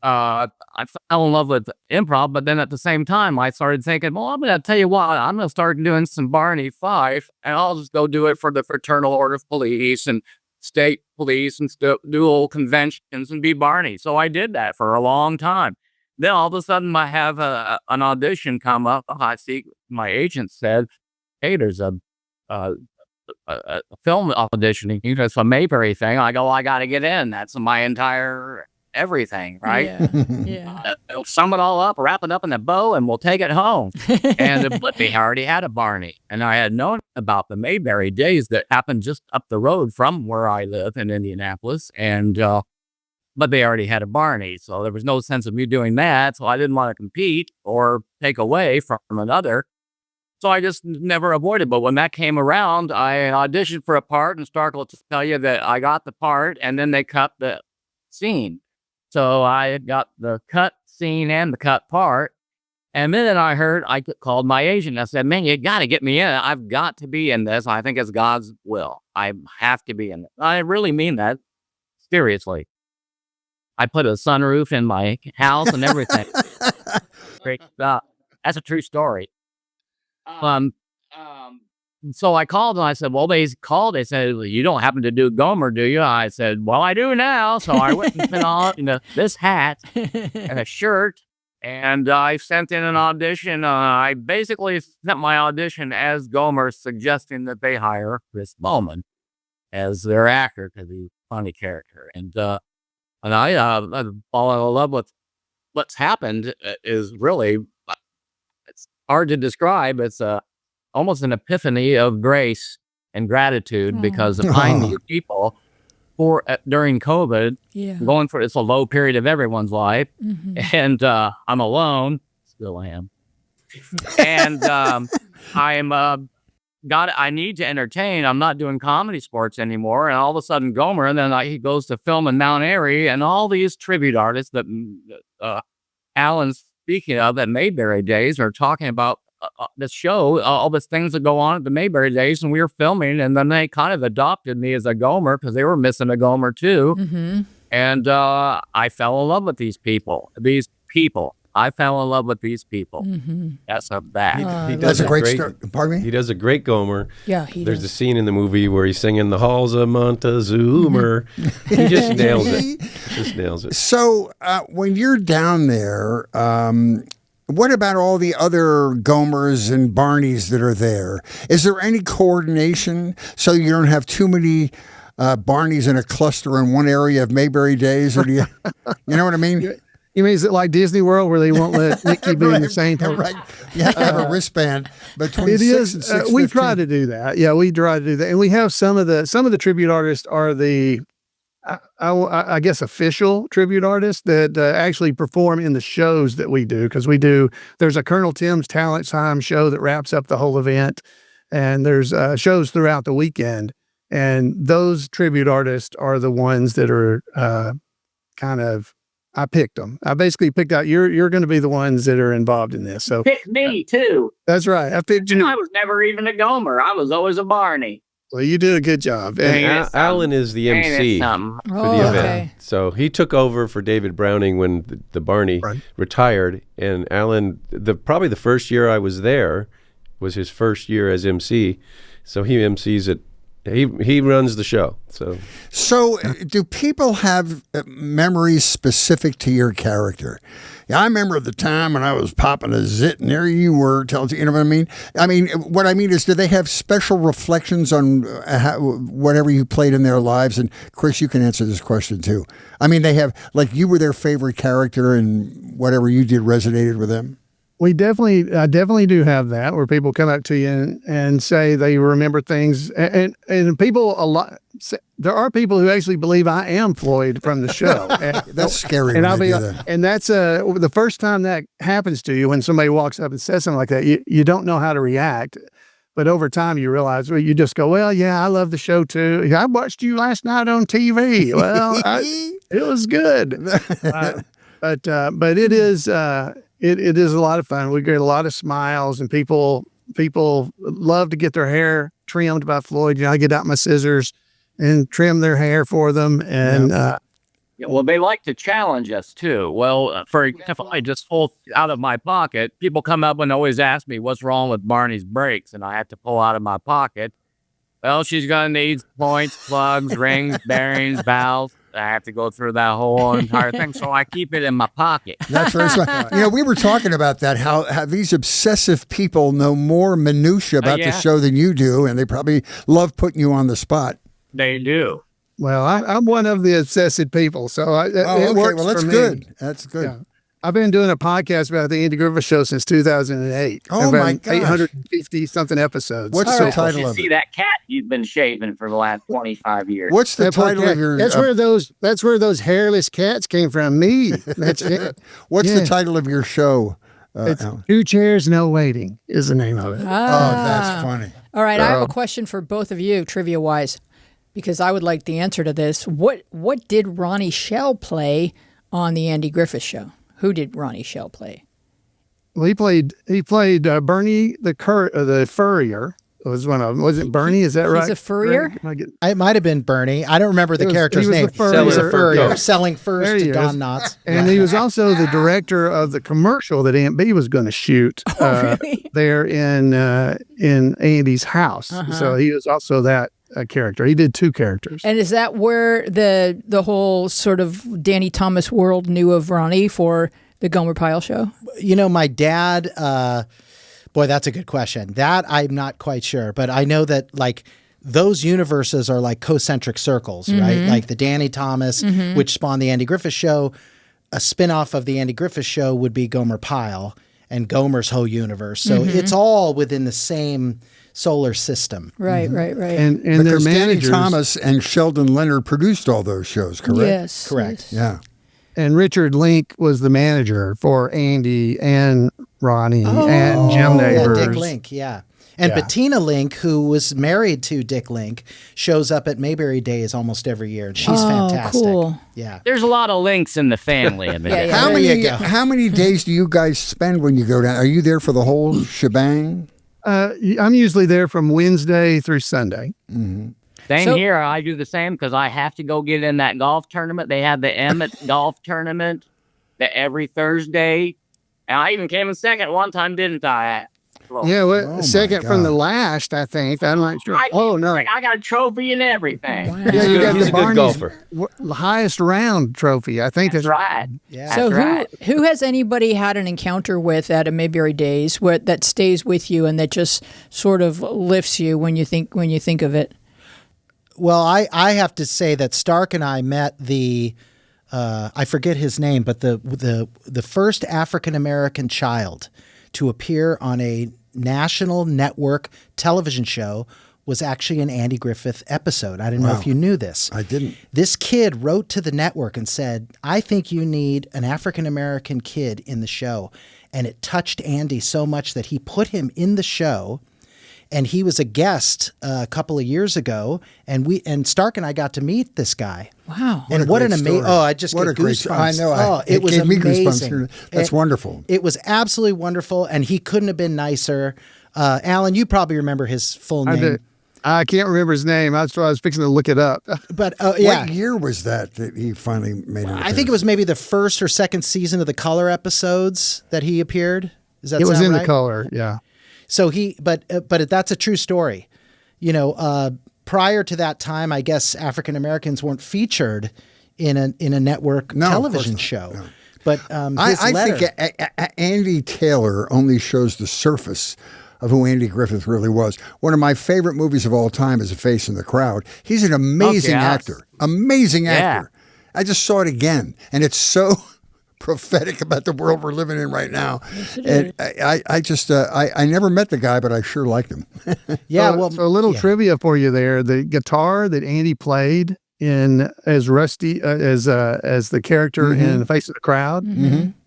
I fell in love with improv, but then at the same time, I started thinking, well, I'm going to tell you what, I'm going to start doing some Barney Fife, and I'll just go do it for the Fraternal Order of Police and state police and do old conventions and be Barney. So I did that for a long time. Then all of a sudden, I have an audition come up. I see my agent said, "Hey, there's a film auditioning. You know, it's a Mayberry thing." I go, "I got to get in. That's my entire everything, right? Yeah. Sum it all up, wrap it up in a bow, and we'll take it home." But they already had a Barney, and I had known about the Mayberry Days that happened just up the road from where I live in Indianapolis, and but they already had a Barney, so there was no sense of me doing that. So I didn't want to compete or take away from another. So I just never avoided. But when that came around, I auditioned for a part, and Stark will just tell you that I got the part, and then they cut the scene. So I got the cut scene and the cut part. And then I heard, I called my agent. I said, "Man, you got to get me in. I've got to be in this. I think it's God's will. I have to be in it." I really mean that. Seriously. I put a sunroof in my house and everything. Great stuff. That's a true story. So I called and I said, well, they said, "You don't happen to do Gomer, do you?" I said, "Well, I do now." So I went and put on this hat and a shirt, and I sent in an audition. I basically sent my audition as Gomer, suggesting that they hire Chris Bowman as their actor because he's a funny character. And I fall in love with what's happened. Is really, it's hard to describe. It's almost an epiphany of grace and gratitude because of finding people during COVID, going for it's a low period of everyone's life, and I'm alone, still am, and I need to entertain. I'm not doing Comedy Sports anymore. And all of a sudden Gomer, and then he goes to film in Mount Airy, and all these tribute artists that Alan's speaking of at Mayberry Days are talking about this show, all the things that go on at the Mayberry Days, and we were filming, and then they kind of adopted me as a Gomer because they were missing a Gomer too. And I fell in love with these people. I fell in love with these people. That's a bad. He That's does a great story. Pardon me? He does a great Gomer. Yeah, There's a scene in the movie where he's singing the halls of Montezuma. He just nails it. Just nails it. So when you're down there, what about all the other Gomers and Barneys that are there? Is there any coordination so you don't have too many Barneys in a cluster in one area of Mayberry Days? Or do you know what I mean? You mean, is it like Disney World where they won't let Mickey be in the same place? Right. You have to have a wristband between It 6 is. and 6:15. We try to do that. Yeah, we try to do that. And we have some of the tribute artists are the, I guess, official tribute artists that actually perform in the shows that we do. Because there's a Colonel Tim's Talent Time show that wraps up the whole event. And there's shows throughout the weekend. And those tribute artists are the ones that are kind of, I picked them. I basically picked out, you're going to be the ones that are involved in this. So Pick me too. That's right. I picked you. I was never even a Gomer. I was always a Barney. Well, you did a good job. And Alan is the MC for the event. So he took over for David Browning when the Barney retired. And Alan, probably the first year I was there was his first year as MC. So he MCs it He runs the show. So, do people have memories specific to your character? Yeah, I remember the time when I was popping a zit, and there you were. You know what I mean? What I mean is, do they have special reflections on whatever you played in their lives? And Chris, you can answer this question too. I mean, they have, like, you were their favorite character, and whatever you did resonated with them. I definitely do have that, where people come up to you and say they remember things, and people there are people who actually believe I am Floyd from the show. That's scary. And and that's the first time that happens to you, when somebody walks up and says something like that, you don't know how to react. But over time, you realize, well, you just go, well, yeah, I love the show too. I watched you last night on TV. Well, it was good. But it is. It is a lot of fun. We get a lot of smiles, and people love to get their hair trimmed by Floyd. I get out my scissors and trim their hair for them. And well, they like to challenge us too. Well, for example, I just pull out of my pocket. People come up and always ask me what's wrong with Barney's brakes, and I have to pull out of my pocket. Well, she's gonna need points, plugs, rings, bearings, valves. I have to go through that whole entire thing, so I keep it in my pocket. That's very smart. We were talking about that, how these obsessive people know more minutia about the show than you do, and they probably love putting you on the spot. They do. Well, I'm one of the obsessive people, so it works. Well, that's for me. good. That's good. Yeah. I've been doing a podcast about the Andy Griffith Show since 2008. Oh, my gosh. 850 something episodes. What's the title of it? See that cat you've been shaving for the last 25 years. What's the title of your? That's where those hairless cats came from. Me. That's it. What's the title of your show? It's Two Chairs, No Waiting is the name of it. Oh, that's funny. All right, I have a question for both of you, trivia wise, because I would like the answer to this. What did Ronnie Schell play on the Andy Griffith Show? Who did Ronnie Schell play? Well, he played Bernie the Furrier. Was one of them. Was it Bernie? Is that right? He's a furrier? It might have been Bernie. I don't remember the character's name. He was a furrier, selling furs to Don Knotts. And he was also the director of the commercial that Aunt B was going to shoot there in Andy's house. So he was also that character. He did two characters. And is that where the whole sort of Danny Thomas world knew of Ronnie for the Gomer Pyle show? My dad, boy, that's a good question. That I'm not quite sure, but I know that like those universes are like concentric circles, right? Like the Danny Thomas, which spawned the Andy Griffith Show. A spinoff of the Andy Griffith Show would be Gomer Pyle and Gomer's whole universe. So it's all within the same solar system. Right. And because their managers, Danny Thomas and Sheldon Leonard produced all those shows, correct? Yes. Correct. Yeah. And Richard Link was the manager for Andy and Ronnie and Jim Neighbors. Yeah, Dick Link, yeah. And Bettina Link, who was married to Dick Link, shows up at Mayberry Days almost every year, and she's fantastic. Cool. Yeah. There's a lot of links in the family. How many days do you guys spend when you go down? Are you there for the whole shebang? I'm usually there from Wednesday through Sunday. Same here. I do the same because I have to go get in that golf tournament. They have the Emmett golf tournament every Thursday. And I even came in second one time, didn't I? Well, second from the last, I think. I'm not sure. No. I got a trophy and everything. Wow. Yeah, you got He's the a good Barney's golfer. highest round trophy. I think That's right. Yeah. So That's right. who has anybody had an encounter with at a Mayberry Days that stays with you and that just sort of lifts you when you think of it? Well, I have to say that Stark and I met the I forget his name, but the first African American child to appear on a national network television show was actually an Andy Griffith episode. I didn't know if you knew this. I didn't. This kid wrote to the network and said, I think you need an African American kid in the show. And it touched Andy so much that he put him in the show. And he was a guest a couple of years ago, and Stark and I got to meet this guy. Wow! What an amazing! Oh, I just get goosebumps. I know. It was gave me amazing. Goosebumps. That's wonderful. It was absolutely wonderful, and he couldn't have been nicer. Alan, you probably remember his full name. I can't remember his name. That's why I was fixing to look it up. But what year was that he finally made it? I think it was maybe the first or second season of the Color episodes that he appeared. Does that it was sound in right? the Color, yeah. So but that's a true story. prior to that time, I guess African Americans weren't featured in a network television show. No. But I think Andy Taylor only shows the surface of who Andy Griffith really was. One of my favorite movies of all time is A Face in the Crowd. He's an amazing actor. Amazing actor. I just saw it again, and it's so prophetic about the world we're living in right now. And I never met the guy, but I sure liked him. So a little trivia for you there. The guitar that Andy played in as Rusty as the character in The Face of the Crowd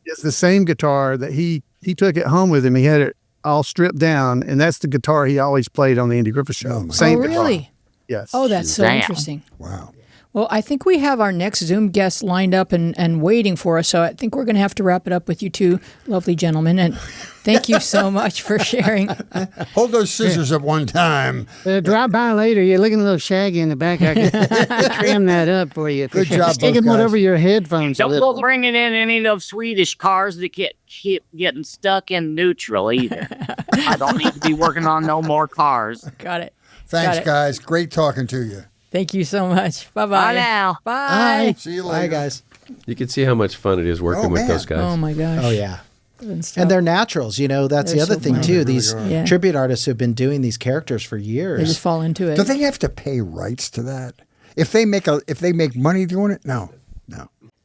is the same guitar that he took it home with him. He had it all stripped down, and that's the guitar he always played on the Andy Griffith Show. Same guitar. Really? Yes. Oh, that's so interesting. Wow. Well, I think we have our next Zoom guest lined up and waiting for us, so I think we're going to have to wrap it up with you two lovely gentlemen, and thank you so much for sharing. Hold those scissors at one time. Drop by later. You're looking a little shaggy in the back. I can trim that up for you. Good job, Stick them over your headphones. Don't go bringing in any of those Swedish cars that keep getting stuck in neutral either. I don't need to be working on no more cars. Got it. Thanks, guys. Great talking to you. Thank you so much. Bye-bye. Bye now. Bye. See you later. Bye, guys. You can see how much fun it is working with those guys. Oh, my gosh. Oh, yeah. And they're naturals. That's the other thing, too. These tribute artists have been doing these characters for years. They just fall into it. Do they have to pay rights to that? If they make money doing it? No.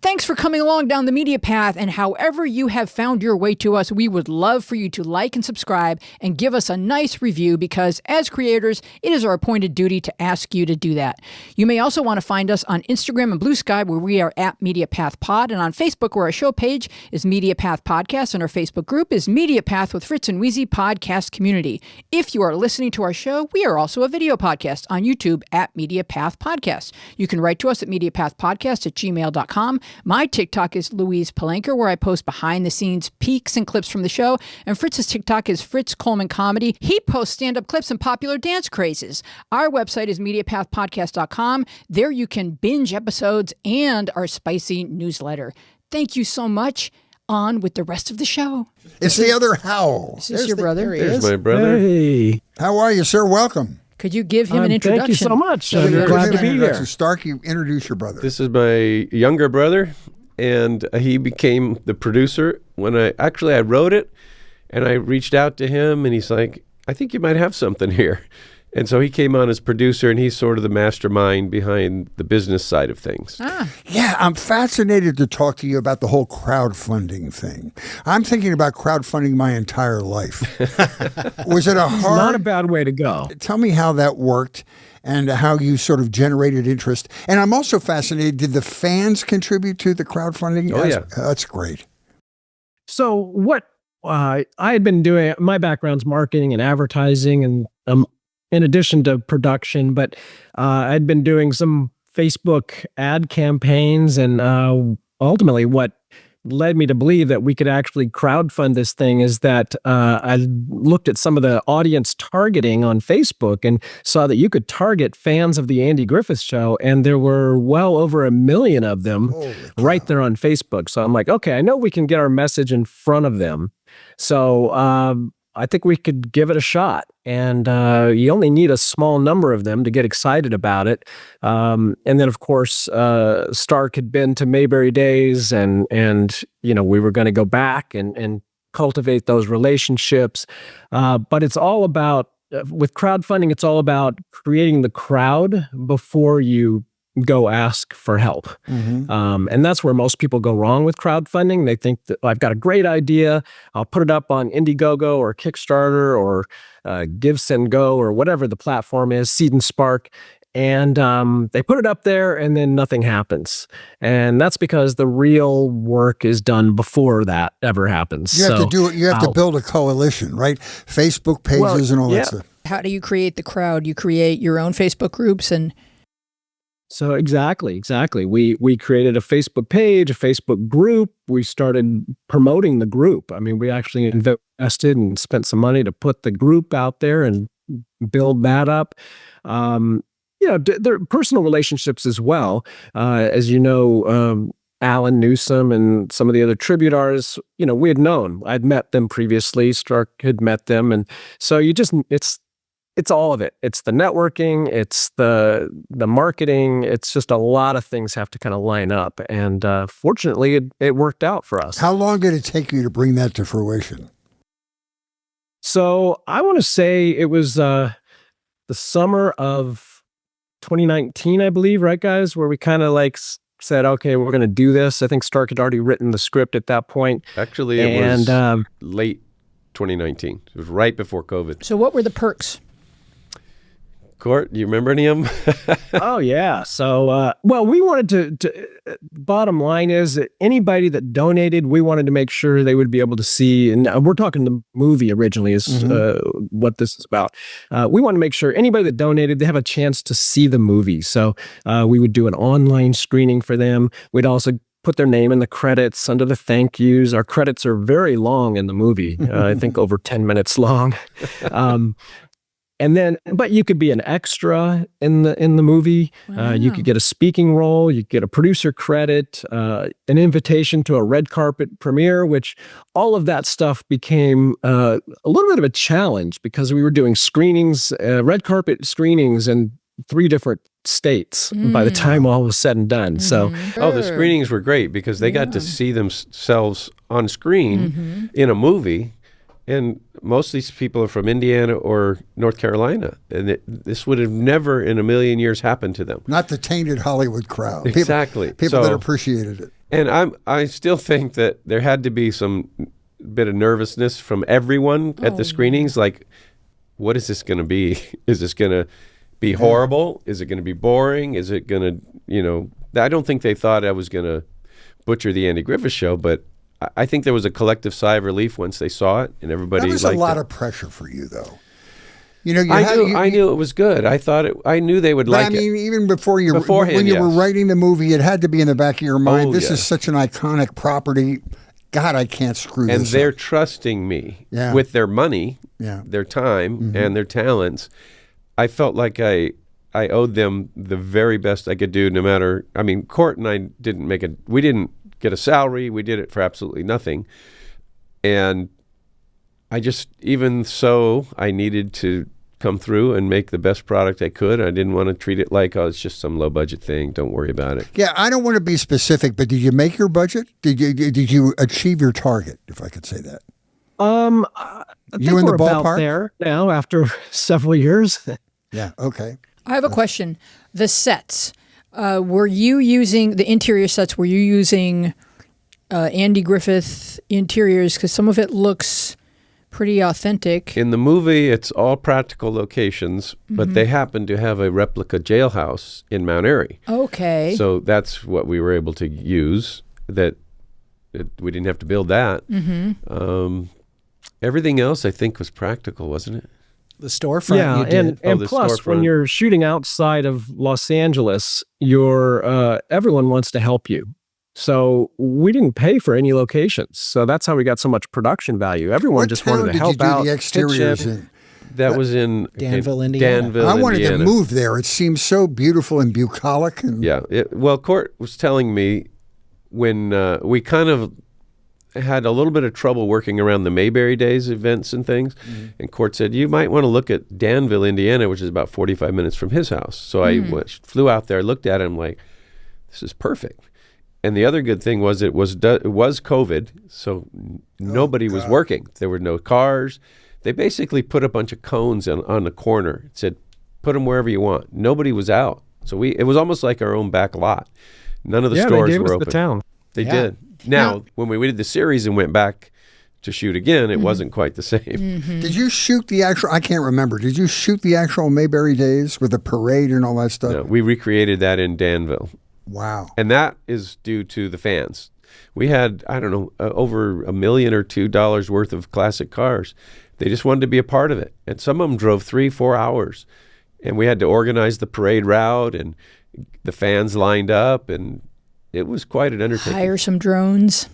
Thanks for coming along down the media path, and however you have found your way to us, we would love for you to like and subscribe and give us a nice review, because as creators, it is our appointed duty to ask you to do that. You may also want to find us on Instagram and Blue Sky, where we are at Media Path Pod, and on Facebook, where our show page is Media Path Podcast, and our Facebook group is Media Path with Fritz and Wheezy Podcast Community. If you are listening to our show, we are also a video podcast on YouTube at Media Path Podcast. You can write to us at mediapathpodcast@gmail.com. My TikTok is Louise Palanker, where I post behind-the-scenes peeks and clips from the show. And Fritz's TikTok is Fritz Coleman Comedy. He posts stand-up clips and popular dance crazes. Our website is MediaPathPodcast.com. There you can binge episodes and our spicy newsletter. Thank you so much. On with the rest of the show. It's the other Howell. Is this your brother? There's my brother. Hey. How are you, sir? Welcome. Could you give him an introduction? Thank you so much. Glad to be here. Stark, you introduce your brother. This is my younger brother, and he became the producer when I wrote it, and I reached out to him, and he's like, I think you might have something here. And so he came on as producer, and he's sort of the mastermind behind the business side of things. Yeah, I'm fascinated to talk to you about the whole crowdfunding thing. I'm thinking about crowdfunding my entire life. Was it a hard... It's not a bad way to go. Tell me how that worked and how you sort of generated interest. And I'm also fascinated, did the fans contribute to the crowdfunding? Oh, yeah. That's great. So what I had been doing, my background's marketing and advertising, and in addition to production, but I'd been doing some Facebook ad campaigns, and ultimately what led me to believe that we could actually crowdfund this thing is that I looked at some of the audience targeting on Facebook and saw that you could target fans of the Andy Griffith Show, and there were well over 1 million of them right there on Facebook. So I'm like, okay, I know we can get our message in front of them. So I think we could give it a shot. And you only need a small number of them to get excited about it. And then, of course, Stark had been to Mayberry Days, and we were going to go back and cultivate those relationships. But it's all about, with crowdfunding, it's all about creating the crowd before you go ask for help. And that's where most people go wrong with crowdfunding. They think that I've got a great idea, I'll put it up on Indiegogo or Kickstarter or Give, Send, Go, or whatever the platform is, Seed and Spark, and they put it up there and then nothing happens. And that's because the real work is done before that ever happens. You have to do it. You have to build a coalition, right? Facebook pages and all that stuff. How do you create the crowd? You create your own Facebook groups and... So exactly. We created a Facebook page, a Facebook group. We started promoting the group. I mean, we actually invested and spent some money to put the group out there and build that up. There are personal relationships as well. As you know, Alan Newsom and some of the other tribute artists, we had known. I'd met them previously. Stark had met them. And so it's all of it. It's the networking, it's the marketing. It's just a lot of things have to kind of line up. And fortunately, it worked out for us. How long did it take you to bring that to fruition? So I want to say it was the summer of 2019, I believe, right, guys? Where we kind of like said, okay, we're going to do this. I think Stark had already written the script at that point. Actually, it was late 2019. It was right before COVID. So what were the perks? Court, you remember any of them? Oh, yeah. So, well, we wanted to bottom line is that anybody that donated, we wanted to make sure they would be able to see, and we're talking the movie originally is what this is about. We want to make sure anybody that donated, they have a chance to see the movie. So we would do an online screening for them. We'd also put their name in the credits under the thank yous. Our credits are very long in the movie, I think over 10 minutes long. And then, but you could be an extra in the movie. Wow. You could get a speaking role. You could get a producer credit, an invitation to a red carpet premiere, which all of that stuff became a little bit of a challenge because we were doing screenings, red carpet screenings in 3 different states by the time all was said and done. So, oh, the screenings were great because they got to see themselves on screen in a movie. And most of these people are from Indiana or North Carolina. And this would have never in a million years happened to them. Not the tainted Hollywood crowd. Exactly. People that appreciated it. And I still think that there had to be some bit of nervousness from everyone at the screenings. Like, what is this going to be? Is this going to be horrible? Is it going to be boring? Is it going to, I don't think they thought I was going to butcher the Andy Griffith Show, but I think there was a collective sigh of relief once they saw it, and everybody liked it. That was a lot of pressure for you, though. I knew it was good. I knew they would like it. I mean, even when you were writing the movie, it had to be in the back of your mind. This is such an iconic property. God, I can't screw this up. And they're trusting me with their money, their time, and their talents. I felt like I owed them the very best I could do, no matter. I mean, Court and I we didn't get a salary. We did it for absolutely nothing. And even so, I needed to come through and make the best product I could. I didn't want to treat it like, it's just some low budget thing. Don't worry about it. Yeah, I don't want to be specific, but did you make your budget? Did you achieve your target, if I could say that? I think we're about there now after several years. Yeah, okay. I have a question. The sets. Were you using the interior sets? Were you using Andy Griffith interiors? Because some of it looks pretty authentic. In the movie, it's all practical locations, but they happen to have a replica jailhouse in Mount Airy. Okay. So that's what we were able to use. We didn't have to build that. Everything else, I think, was practical, wasn't it? The storefront, and plus, when you're shooting outside of Los Angeles, everyone wants to help you. So we didn't pay for any locations. So that's how we got so much production value. Everyone just wanted to help out. The exteriors in? That was in Danville, Indiana. I wanted to move there. It seems so beautiful and bucolic. Well, Court was telling me when we kind of had a little bit of trouble working around the Mayberry Days events and things. And Court said, you might want to look at Danville, Indiana, which is about 45 minutes from his house. So I flew out there, looked at it, I'm like, this is perfect. And the other good thing was it was COVID, so nobody was working. There were no cars. They basically put a bunch of cones on the corner. It said, put them wherever you want. Nobody was out. So it was almost like our own back lot. None of the stores they gave were us open. The town. They did. Now, when we did the series and went back to shoot again, it wasn't quite the same. Did you shoot the actual, I can't remember, did you shoot the actual Mayberry Days with the parade and all that stuff? No, we recreated that in Danville. Wow. And that is due to the fans. We had, I don't know, over $1 million or $2 million worth of classic cars. They just wanted to be a part of it. And some of them drove 3-4 hours. And we had to organize the parade route, and the fans lined up, and it was quite an undertaking. Hire some drones.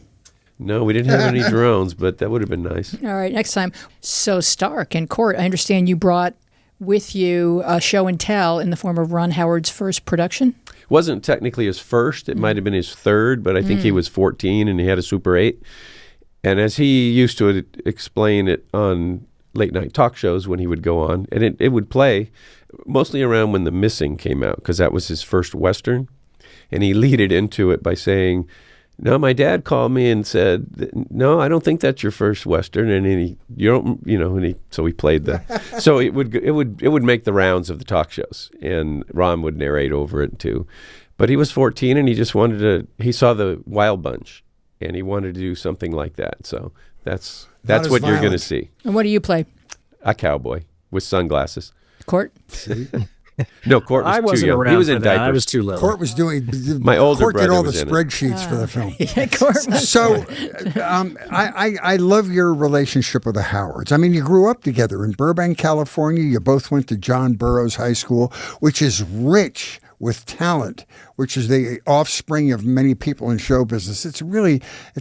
No, we didn't have any drones, but that would have been nice. All right, next time. So Stark and Court, I understand you brought with you a show and tell in the form of Ron Howard's first production? Wasn't technically his first. It might have been his third, but I think he was 14 and he had a Super 8. And as he used to explain it on late night talk shows when he would go on, and it would play mostly around when The Missing came out, because that was his first Western. And he leaded into it by saying, no, my dad called me and said, no, I don't think that's your first Western. And so he played so it would make the rounds of the talk shows, and Ron would narrate over it too. But he was 14 and he just he saw the Wild Bunch and he wanted to do something like that. So that's what you're going to see. And what do you play? A cowboy with sunglasses. Court? No, Court was I too wasn't young. around He was for in that. diapers. I was too little. Court was doing. My older Court did brother all the was in it. spreadsheets for the film. Yeah, Court was So, I love your relationship with the Howards. I mean, you grew up together in Burbank, California. You both went to John Burroughs High School, which is rich with talent, which is the offspring of many people in show business. It's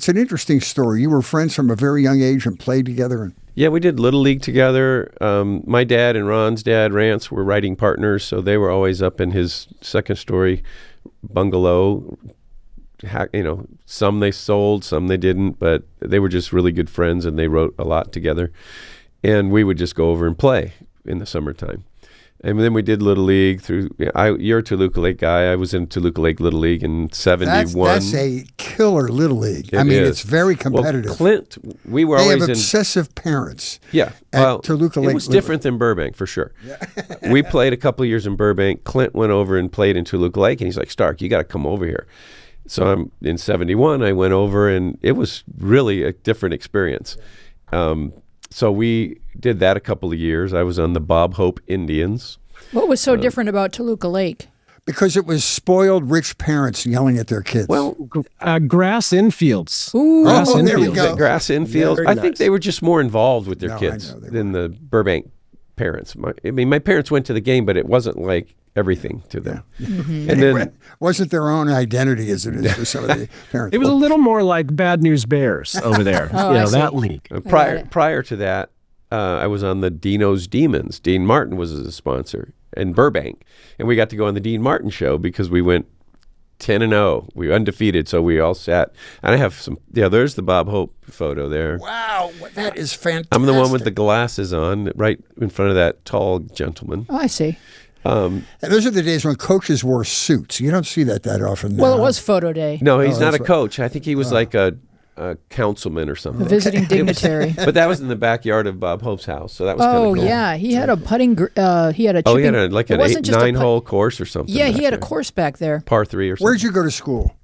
an interesting story. You were friends from a very young age and played together. Yeah, we did Little League together. My dad and Ron's dad, Rance, were writing partners, so they were always up in his second story bungalow. Some they sold, some they didn't, but they were just really good friends, and they wrote a lot together. And we would just go over and play in the summertime. And then we did Little League you're a Toluca Lake guy. I was in Toluca Lake Little League in 71. That's a killer Little League. It's very competitive. Well, Clint, we were they always have obsessive parents. Yeah. At Toluca Lake. It was different than Burbank, for sure. Yeah. We played a couple of years in Burbank. Clint went over and played in Toluca Lake, and he's like, Stark, you got to come over here. So in 71, I went over, and it was really a different experience. So we did that a couple of years. I was on the Bob Hope Indians. What was so different about Toluca Lake? Because it was spoiled rich parents yelling at their kids. Well, grass infields. Ooh. Grass there we infields. go. Grass infield. Yeah, I think they were just more involved with their kids I know than the Burbank parents. My parents went to the game, but it wasn't like everything to them. Mm-hmm. And then wasn't their own identity as it is for some of the parents. It was a little more like Bad News Bears over there. I see. That league. prior to that, I was on the Dino's Demons. Dean Martin was a sponsor in Burbank, and we got to go on the Dean Martin show because we went 10-0. We were undefeated, so we all sat. And I have some. Yeah, there's the Bob Hope photo there. Wow, that is fantastic. I'm the one with the glasses on, right in front of that tall gentleman. Oh, I see. And those are the days when coaches wore suits. You don't see that often now. Well, it was photo day. No, he's not a right. coach. I think he was like a councilman or something. A visiting dignitary. But that was in the backyard of Bob Hope's house, so that was kind of Oh, cool. yeah. He had a putting, he had a chipping. Oh, he had an it wasn't just a 9-hole course or something. Yeah, he back had a there. course back there. Par 3 or something. Where'd you go to school,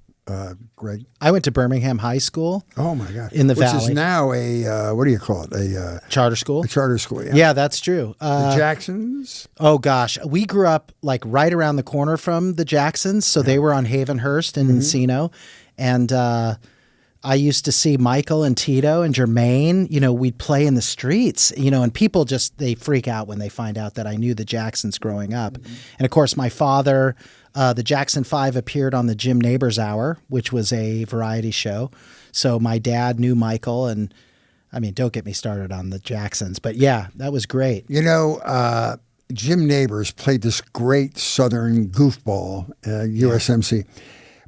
Greg? I went to Birmingham High School. Oh my God! In the Which Valley. is now a what do you call it? A Charter school. A charter school. Yeah. Yeah, that's true. The Jacksons. Oh gosh, we grew up like right around the corner from the Jacksons, so they were on Havenhurst and Encino, and I used to see Michael and Tito and Jermaine. We'd play in the streets. And people they freak out when they find out that I knew the Jacksons growing up, and of course my father. The Jackson 5 appeared on the Jim Neighbors Hour, which was a variety show. So my dad knew Michael, and I mean, don't get me started on the Jacksons, but yeah, that was great. Jim Neighbors played this great Southern goofball, USMC.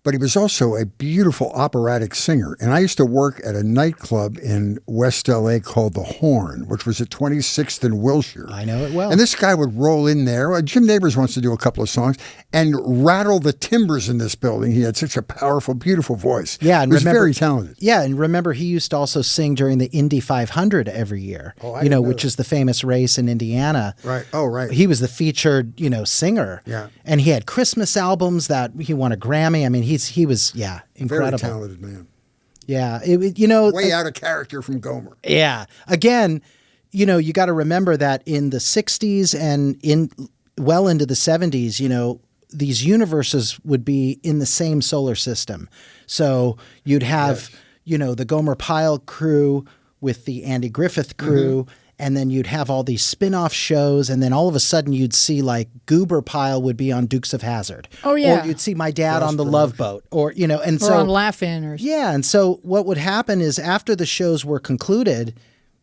But he was also a beautiful operatic singer. And I used to work at a nightclub in West L.A. called The Horn, which was at 26th and Wilshire. I know it well. And this guy would roll in there. Jim Neighbors wants to do a couple of songs and rattle the timbers in this building. He had such a powerful, beautiful voice. Yeah, and he was very talented. Yeah, and remember, he used to also sing during the Indy 500 every year, which is the famous race in Indiana. Right. Oh, right. He was the featured, singer. Yeah. And he had Christmas albums that he won a Grammy. I mean, he was incredible. Very talented man. Yeah, way out of character from Gomer. Yeah. Again, you got to remember that in the 60s and well into the 70s, these universes would be in the same solar system. So you'd have, the Gomer Pyle crew with the Andy Griffith crew. And then you'd have all these spin-off shows, and then all of a sudden you'd see like Gomer Pyle would be on Dukes of Hazzard. Oh, yeah. Or you'd see my dad on the Love Boat, or and or on Laugh-In. Yeah, and so what would happen is after the shows were concluded,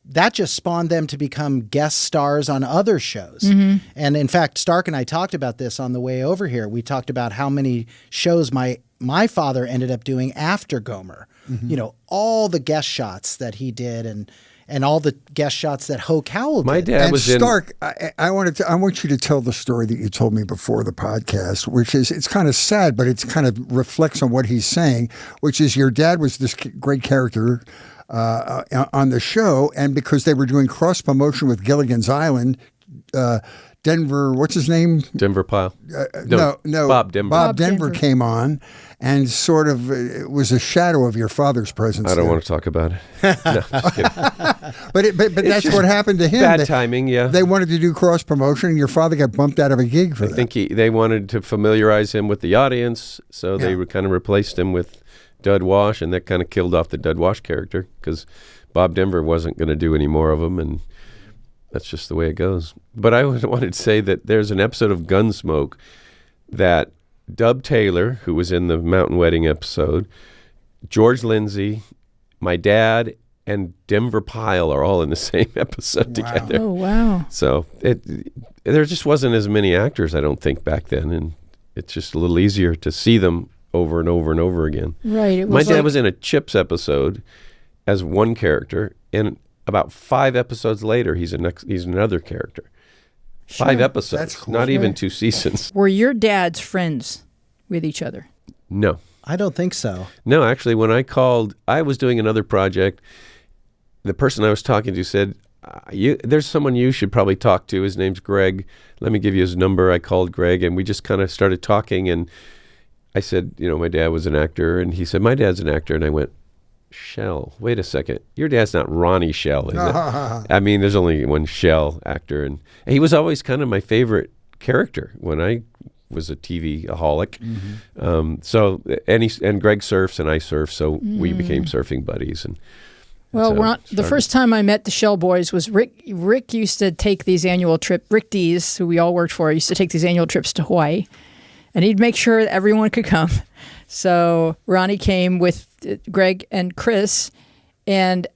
that just spawned them to become guest stars on other shows. And in fact, Stark and I talked about this on the way over here. We talked about how many shows my father ended up doing after Gomer. All the guest shots that he did, and all the guest shots that Hoke Howell did. My dad And was Stark, I want you to tell the story that you told me before the podcast, which is, it's kind of sad, but it kind of reflects on what he's saying, which is your dad was this great character on the show, and because they were doing cross promotion with Gilligan's Island, Denver, what's his name? Denver Pyle. No, Bob Denver. Bob Denver came on and sort of it was a shadow of your father's presence. I don't there. want to talk about it. No, just kidding. But that's what happened to him. Bad timing, yeah. They wanted to do cross promotion, and your father got bumped out of a gig for I that. think they wanted to familiarize him with the audience, so they kind of replaced him with Dud Wash, and that kind of killed off the Dud Wash character because Bob Denver wasn't going to do any more of them, and that's just the way it goes. But I wanted to say that there's an episode of Gunsmoke that Dub Taylor, who was in the Mountain Wedding episode, George Lindsay, my dad, and Denver Pyle are all in the same episode together. Oh, wow. So there just wasn't as many actors, I don't think, back then, and it's just a little easier to see them over and over and over again. Right. It My was dad like- was in a Chips episode as one character, and about 5 episodes later, he's another character. 5 episodes, That's cool. not even Sure. 2 seasons. Were your dads friends with each other? No. I don't think so. No, actually, when I called, I was doing another project. The person I was talking to said, there's someone you should probably talk to. His name's Greg. Let me give you his number. I called Greg, and we just kind of started talking, and I said, my dad was an actor, and he said, my dad's an actor, and I went, Schell, wait a second. Your dad's not Ronnie Schell, is it? I mean, there's only one Schell actor, and he was always kind of my favorite character when I was a TV-aholic. So, and Greg surfs and I surf, so we became surfing buddies. And Well, that's how it the started. first time I met the Shell Boys was Rick. Rick used to take these annual trips. Rick Dees, who we all worked for, used to take these annual trips to Hawaii, and he'd make sure that everyone could come. So Ronnie came with Greg and Chris, and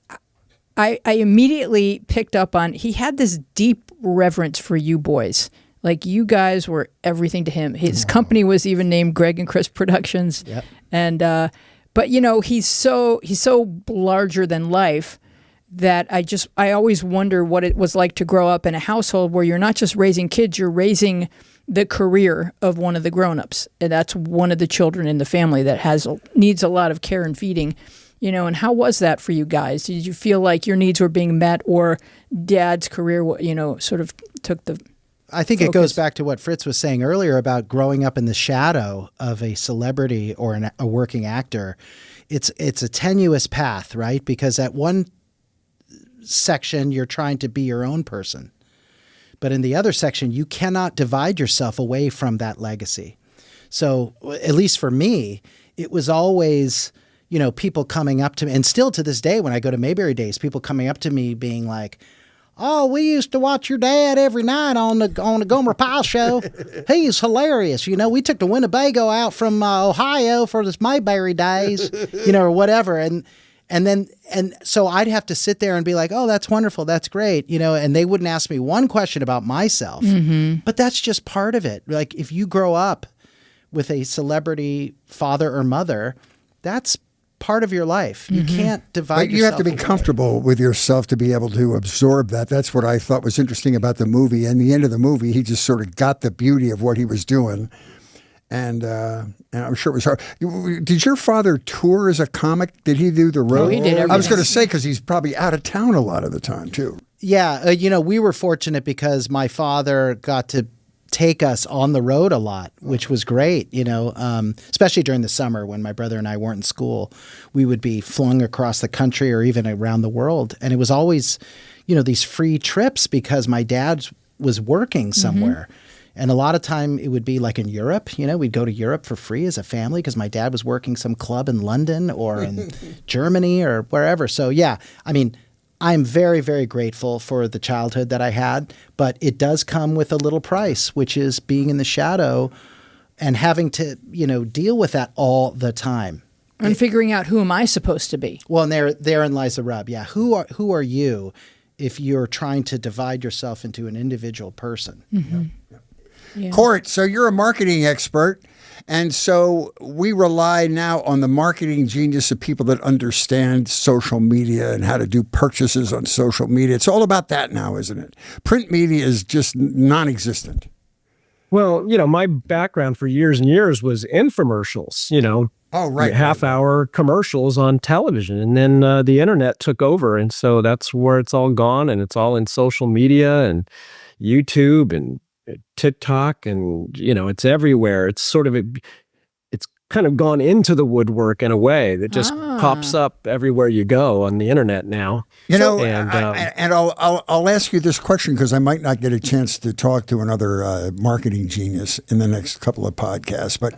I immediately picked up on he had this deep reverence for you boys. Like, you guys were everything to him. His company was even named Greg and Chris Productions. Yep. And but he's so larger than life that I always wonder what it was like to grow up in a household where you're not just raising kids, you're raising the career of one of the grown-ups. And that's one of the children in the family that needs a lot of care and feeding. And how was that for you guys? Did you feel like your needs were being met, or Dad's career, sort of took the I think it goes back to what Fritz was saying earlier about growing up in the shadow of a celebrity or a working actor. It's a tenuous path, right? Because at one section, you're trying to be your own person. But in the other section, you cannot divide yourself away from that legacy. So at least for me, it was always, people coming up to me, and still to this day when I go to Mayberry Days, people coming up to me being like, oh, we used to watch your dad every night on the Gomer Pyle show. He's hilarious. We took the Winnebago out from Ohio for this Mayberry Days, or whatever. And so I'd have to sit there and be like, oh, that's wonderful. That's great. And they wouldn't ask me one question about myself, but that's just part of it. Like, if you grow up with a celebrity father or mother, that's part of your life. You can't divide But you have to be yourself away. comfortable with yourself to be able to absorb that. That's what I thought was interesting about the movie. And the end of the movie, he just sort of got the beauty of what he was doing. And I'm sure it was hard. Did your father tour as a comic? Did he do the road? he did I was everything. going to say, because he's probably out of town a lot of the time, too. Yeah, we were fortunate because my father got to take us on the road a lot, which was great, especially during the summer when my brother and I weren't in school. We would be flung across the country or even around the world. And it was always, these free trips because my dad was working somewhere. And a lot of time it would be like in Europe, we'd go to Europe for free as a family because my dad was working some club in London or in Germany or wherever. So yeah, I'm very, very grateful for the childhood that I had, but it does come with a little price, which is being in the shadow and having to, deal with that all the time. and figuring out who am I supposed to be? Well, and therein lies the rub. Yeah, who are you if you're trying to divide yourself into an individual person? Court, so you're a marketing expert, And so we rely now on the marketing genius of people that understand social media and how to do purchases on social media. It's all about that now, isn't it? Print media is just non-existent. Well, my background for years and years was infomercials, Oh, right. half-hour commercials on television. And then the internet took over. And so that's where it's all gone. And it's all in social media and YouTube and TikTok. And, it's everywhere. It's sort of, it's kind of gone into the woodwork in a way that just pops up everywhere you go on the internet now. And I'll I'll ask you this question because I might not get a chance to talk to another marketing genius in the next couple of podcasts. But,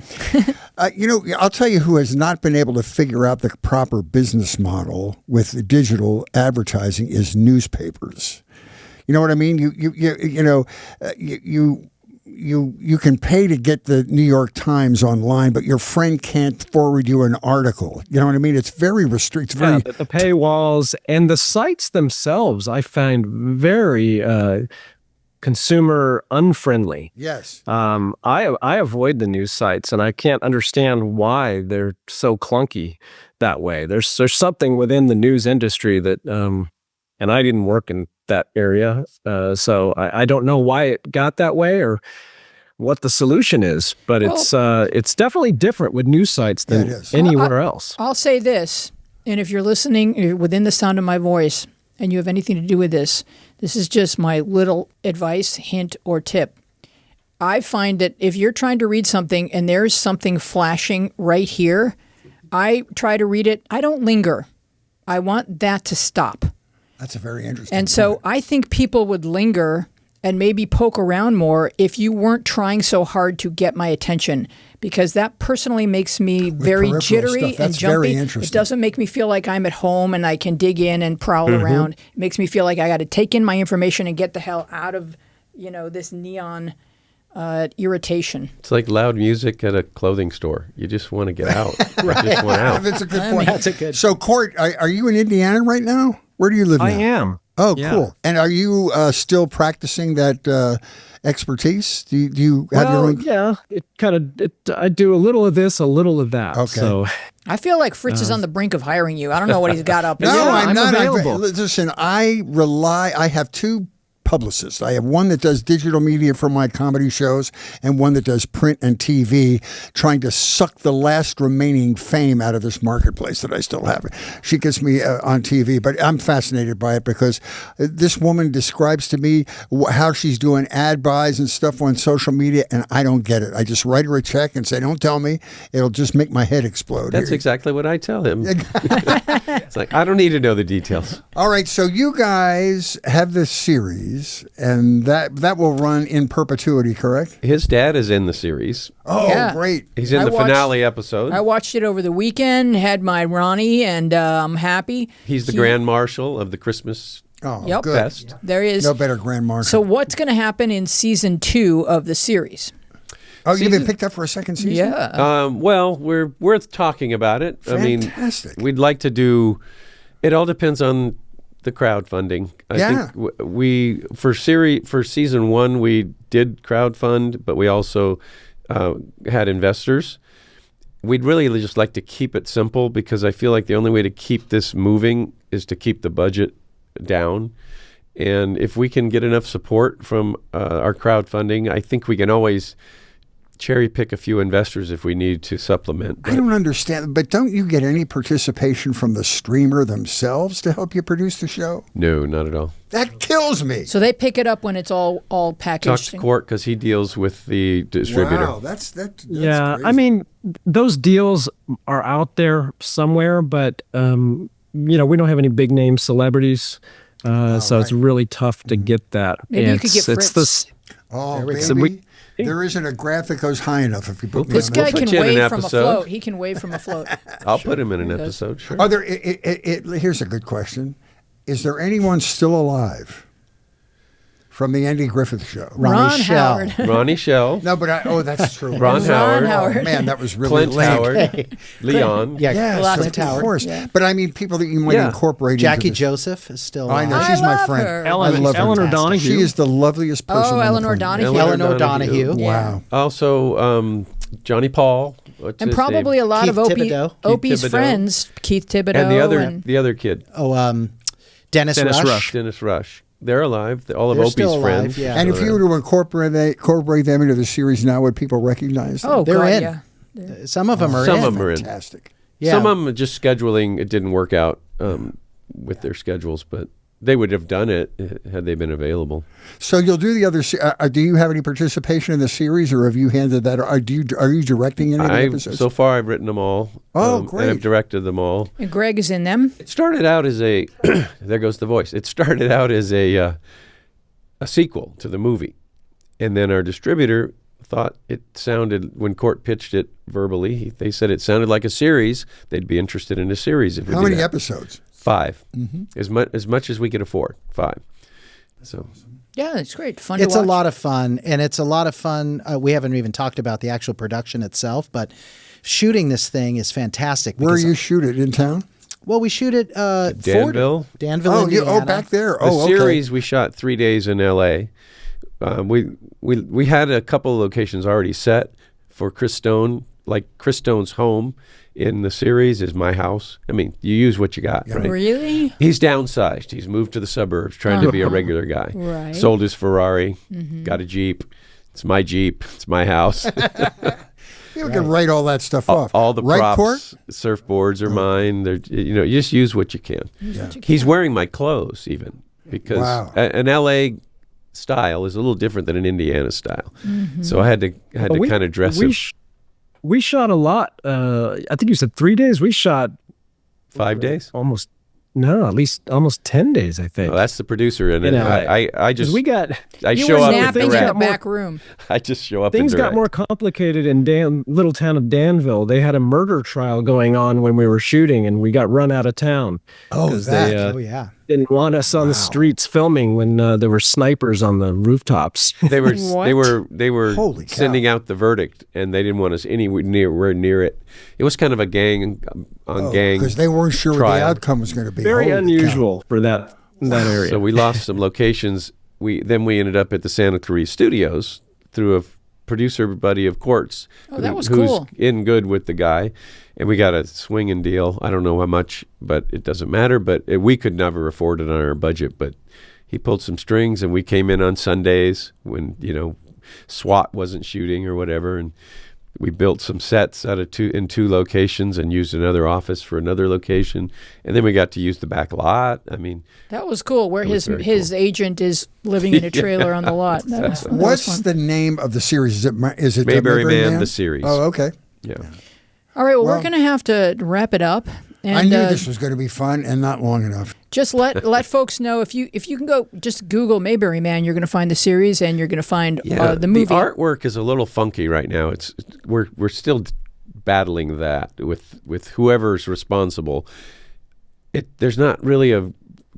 I'll tell you who has not been able to figure out the proper business model with digital advertising is newspapers. You know what I mean? You can pay to get the New York Times online, but your friend can't forward you an article. You know what I mean? It's very restricted. but the paywalls and the sites themselves, I find very consumer unfriendly. Yes. I avoid the news sites, and I can't understand why they're so clunky that way. There's something within the news industry that, and I didn't work in that area, so I don't know why it got that way or what the solution is, but it's definitely different with news sites than anywhere else. I'll say this, and if you're listening within the sound of my voice and you have anything to do with this is just my little advice, hint, or tip. I find that if you're trying to read something and there's something flashing right here, I try to read it. I don't linger. I want that to stop. That's a very interesting And so point. I think people would linger and maybe poke around more if you weren't trying so hard to get my attention, because that personally makes me very peripheral jittery stuff, and that's very jumpy. interesting. It doesn't make me feel like I'm at home and I can dig in and prowl around. It makes me feel like I got to take in my information and get the hell out of, this neon irritation. It's like loud music at a clothing store. You just want to get out. You just want out. That's a good point. That's a good. So, Court, are you in Indiana right now? Where do you live now? I am. Oh, Yeah. cool. And are you still practicing that expertise? Do you have your own? Yeah, I do a little of this, a little of that. Okay. So I feel like Fritz is on the brink of hiring you. I don't know what he's got up. No, Yeah, I'm I'm not. available. Listen, I have two publicists. I have one that does digital media for my comedy shows and one that does print and TV, trying to suck the last remaining fame out of this marketplace that I still have. She gets me on TV, but I'm fascinated by it because this woman describes to me how she's doing ad buys and stuff on social media, and I don't get it. I just write her a check and say, don't tell me. It'll just make my head explode. That's exactly what I tell him. It's like, I don't need to know the details. All right, so you guys have this series, and that will run in perpetuity, correct? His dad is in the series. Oh, Yeah. great. He's in the finale episode. I watched it over the weekend, had my Ronnie, and I'm happy. He's the Grand Marshal of the Christmas Oh, Yep. good. Fest. There is. No better Grand Marshal. So what's going to happen in season 2 of the series? Oh, you've been picked up for a second season? Yeah. Well, we're worth talking about it. Fantastic. I mean, we'd like to do. It all depends on the crowdfunding. I think we for season 1 we did crowdfund, but we also had investors. We'd really just like to keep it simple because I feel like the only way to keep this moving is to keep the budget down. And if we can get enough support from our crowdfunding, I think we can always cherry pick a few investors if we need to supplement. I don't understand, but don't you get any participation from the streamer themselves to help you produce the show? No, not at all. That kills me. So they pick it up when it's all packaged. Talk to Court because he deals with the distributor. Wow, that's yeah, crazy. I mean, those deals are out there somewhere, but we don't have any big name celebrities, so it's really tough to get that. Maybe you could get Fritz. Oh, baby. So there isn't a graph that goes high enough if you put me This on guy that. can you in an wave from a episode. float. He can wave from a float. I'll put him in an episode, sure. Are there, here's a good question. Is there anyone still alive from the Andy Griffith Show? Ron Howard. Ronnie Schell, No, but that's true. Ron Howard, Howard. Oh, man, that was really Clint lame. Howard, Leon. Yeah, Lots Clint of Howard. Howard. Yeah. But I mean, people that you might Yeah. incorporate Jackie into this. Joseph is still I know, alive. she's my love friend. her. I love her. Eleanor Donahue. She is the loveliest person. on the Eleanor planet. Donahue. Eleanor Donahue. Wow. Also, Johnny Paul. What's And his probably name? a lot Keith of Opie, Thibodeau. Opie's Thibodeau. friends, Keith Thibodeau. And the other kid, Dennis Rush. Dennis Rush. They're alive. All of They're Opie's still alive, friends. yeah. And if you were to incorporate them into the series now, would people recognize them? Oh, They're God, in. yeah. Some of them are Some in. of them are in. Fantastic. Yeah. Some of them are just scheduling. It didn't work out with their schedules, but they would have done it had they been available. So you'll do the other. Do you have any participation in the series, or have you handed that? Are you directing any of the episodes? So far, I've written them all. Oh, And great. I've directed them all. And Greg is in them. It started out as a. There goes the voice. It started out as a sequel to the movie, and then our distributor thought it sounded, when Court pitched it verbally, they said it sounded like a series. They'd be interested in a series. If we How did many that. episodes? 5. As much as we could afford. 5. So Yeah, it's great. Fun It's to a watch. lot of fun, and it's a lot of fun. We haven't even talked about the actual production itself, but shooting this thing is fantastic. Where because- you shoot it in town? Well, we shoot it Danville. Danville, Oh, Indiana. back there. The Oh, okay. series we shot 3 days in L.A. We had a couple of locations already set for Chris Stone. Like Chris Stone's home in the series is my house. I mean, you use what you got, right? Really? He's downsized. He's moved to the suburbs, trying to be a regular guy. Right. Sold his Ferrari, got a Jeep. It's my Jeep. It's my house. You can write all that stuff off. All the right, props, Court? surfboards are mine. They're, you just use what you can. He's wearing my clothes even because Wow. an LA style is a little different than an Indiana style. So I had to kind of dress him. We shot a lot. I think you said 3 days. We shot 5 days. at least almost 10 days, I think. Oh, that's the producer, and You know, I just we got I You show were up in napping in the direct. back room. I just show up. things in got direct. more complicated in little town of Danville. They had a murder trial going on when we were shooting, and we got run out of town. Oh, 'cause that. they, Oh, yeah. didn't want us on the streets filming when there were snipers on the rooftops. They were What? they were Holy cow. sending out the verdict, and they didn't want us anywhere near it. It was kind of a gang on gang Because they weren't sure what the trial. outcome was going to be. Very Holy unusual for that area. So we lost some locations. We ended up at the Santa Cruz studios through a producer buddy of Court's. Oh, that was who's cool. in good with the guy, and we got a swinging deal. I don't know how much, but it doesn't matter. But we could never afford it on our budget. But he pulled some strings, and we came in on Sundays when SWAT wasn't shooting or whatever, and we built some sets out of two locations and used another office for another location, and then we got to use the back lot. I mean, That was cool. Where was his very agent is living in a trailer on the lot. That was What's fun. the name of the series? Is it Mayberry Man, the series. Oh, okay. yeah. All right. Well, Well- we're going to have to wrap it up. And I knew this was going to be fun and not long enough. just let folks know if you can go just Google Mayberry Man, you're going to find the series and you're going to find the movie. The artwork is a little funky right now. We're still battling that with whoever's responsible. There's not really a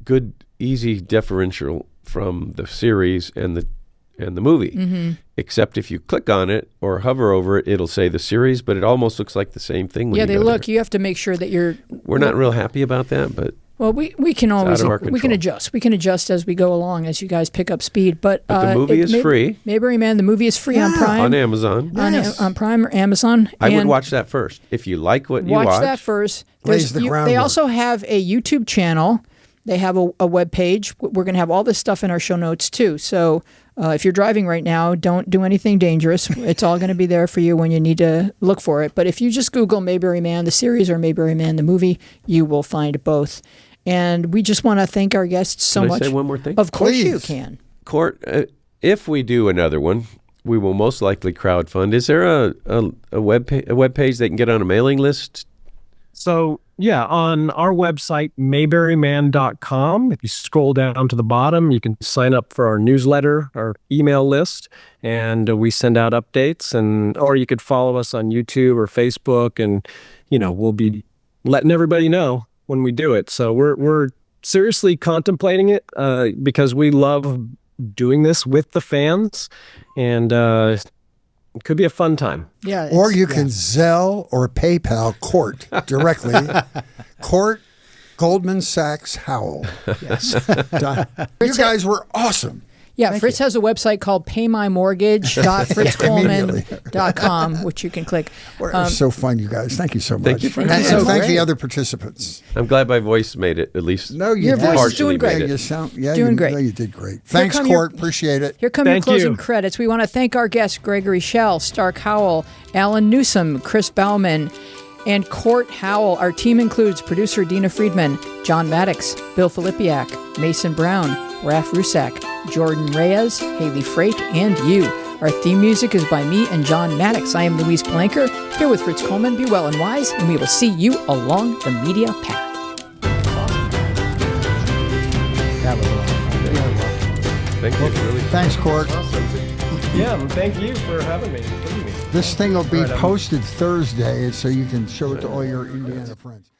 good easy differential from the series and the movie, except if you click on it or hover over it, it'll say the series, but it almost looks like the same thing. When Yeah, you they go look. there. You have to make sure that you're. We're not real happy about that, but Well, we can always out of our we can control. adjust. We can adjust as we go along as you guys pick up speed. But the movie is free. Mayberry Man, the movie is free on Prime. on Amazon. On Prime or Amazon. I would And watch that first. If you like what you watch watch, that first. Lays the They groundwork. also have a YouTube channel. They have a web page. We're going to have all this stuff in our show notes too. So if you're driving right now, don't do anything dangerous. It's all going to be there for you when you need to look for it. But if you just Google Mayberry Man, the series, or Mayberry Man, the movie, you will find both. And we just want to thank our guests so Can I much. say one more thing? Of course you Please. can. Court, if we do another one, we will most likely crowdfund. Is there a web page they can get on a mailing list? So, yeah, on our website, mayberryman.com, if you scroll down to the bottom, you can sign up for our newsletter, our email list, and we send out updates. Or you could follow us on YouTube or Facebook, and, we'll be letting everybody know when we do it. So we're seriously contemplating it because we love doing this with the fans, and it could be a fun time. Yeah. Or you can Zelle or PayPal Court directly. Court Goldman Sachs Howell. Yes. You guys were awesome. Yeah, Fritz has a website called paymymortgage.fritzcoleman.com, which you can click. So fun, you guys. Thank you so much. Thank you for and having and us. thank the other participants. I'm glad my voice made it, at least. No, Your voice is doing great. You sound, Doing great. No, you did great. Thanks, come Court. Appreciate it. Here come your Thank closing you. credits. We want to thank our guests, Gregory Schell, Stark Howell, Alan Newsom, Chris Bauman, and Court Howell. Our team includes producer Dina Friedman, John Maddox, Bill Filipiak, Mason Brown, Raf Rusak, Jordan Reyes, Haley Freight, and you. Our theme music is by me and John Maddox. I am Louise Blanker, here with Fritz Coleman. Be well and wise, and we will see you along the media path. That was a lot of fun. Thank you. Really Thanks, Court. Yeah, well, thank you for having me. This thing will be All right, posted Thursday, so you can show it to all your Indiana friends.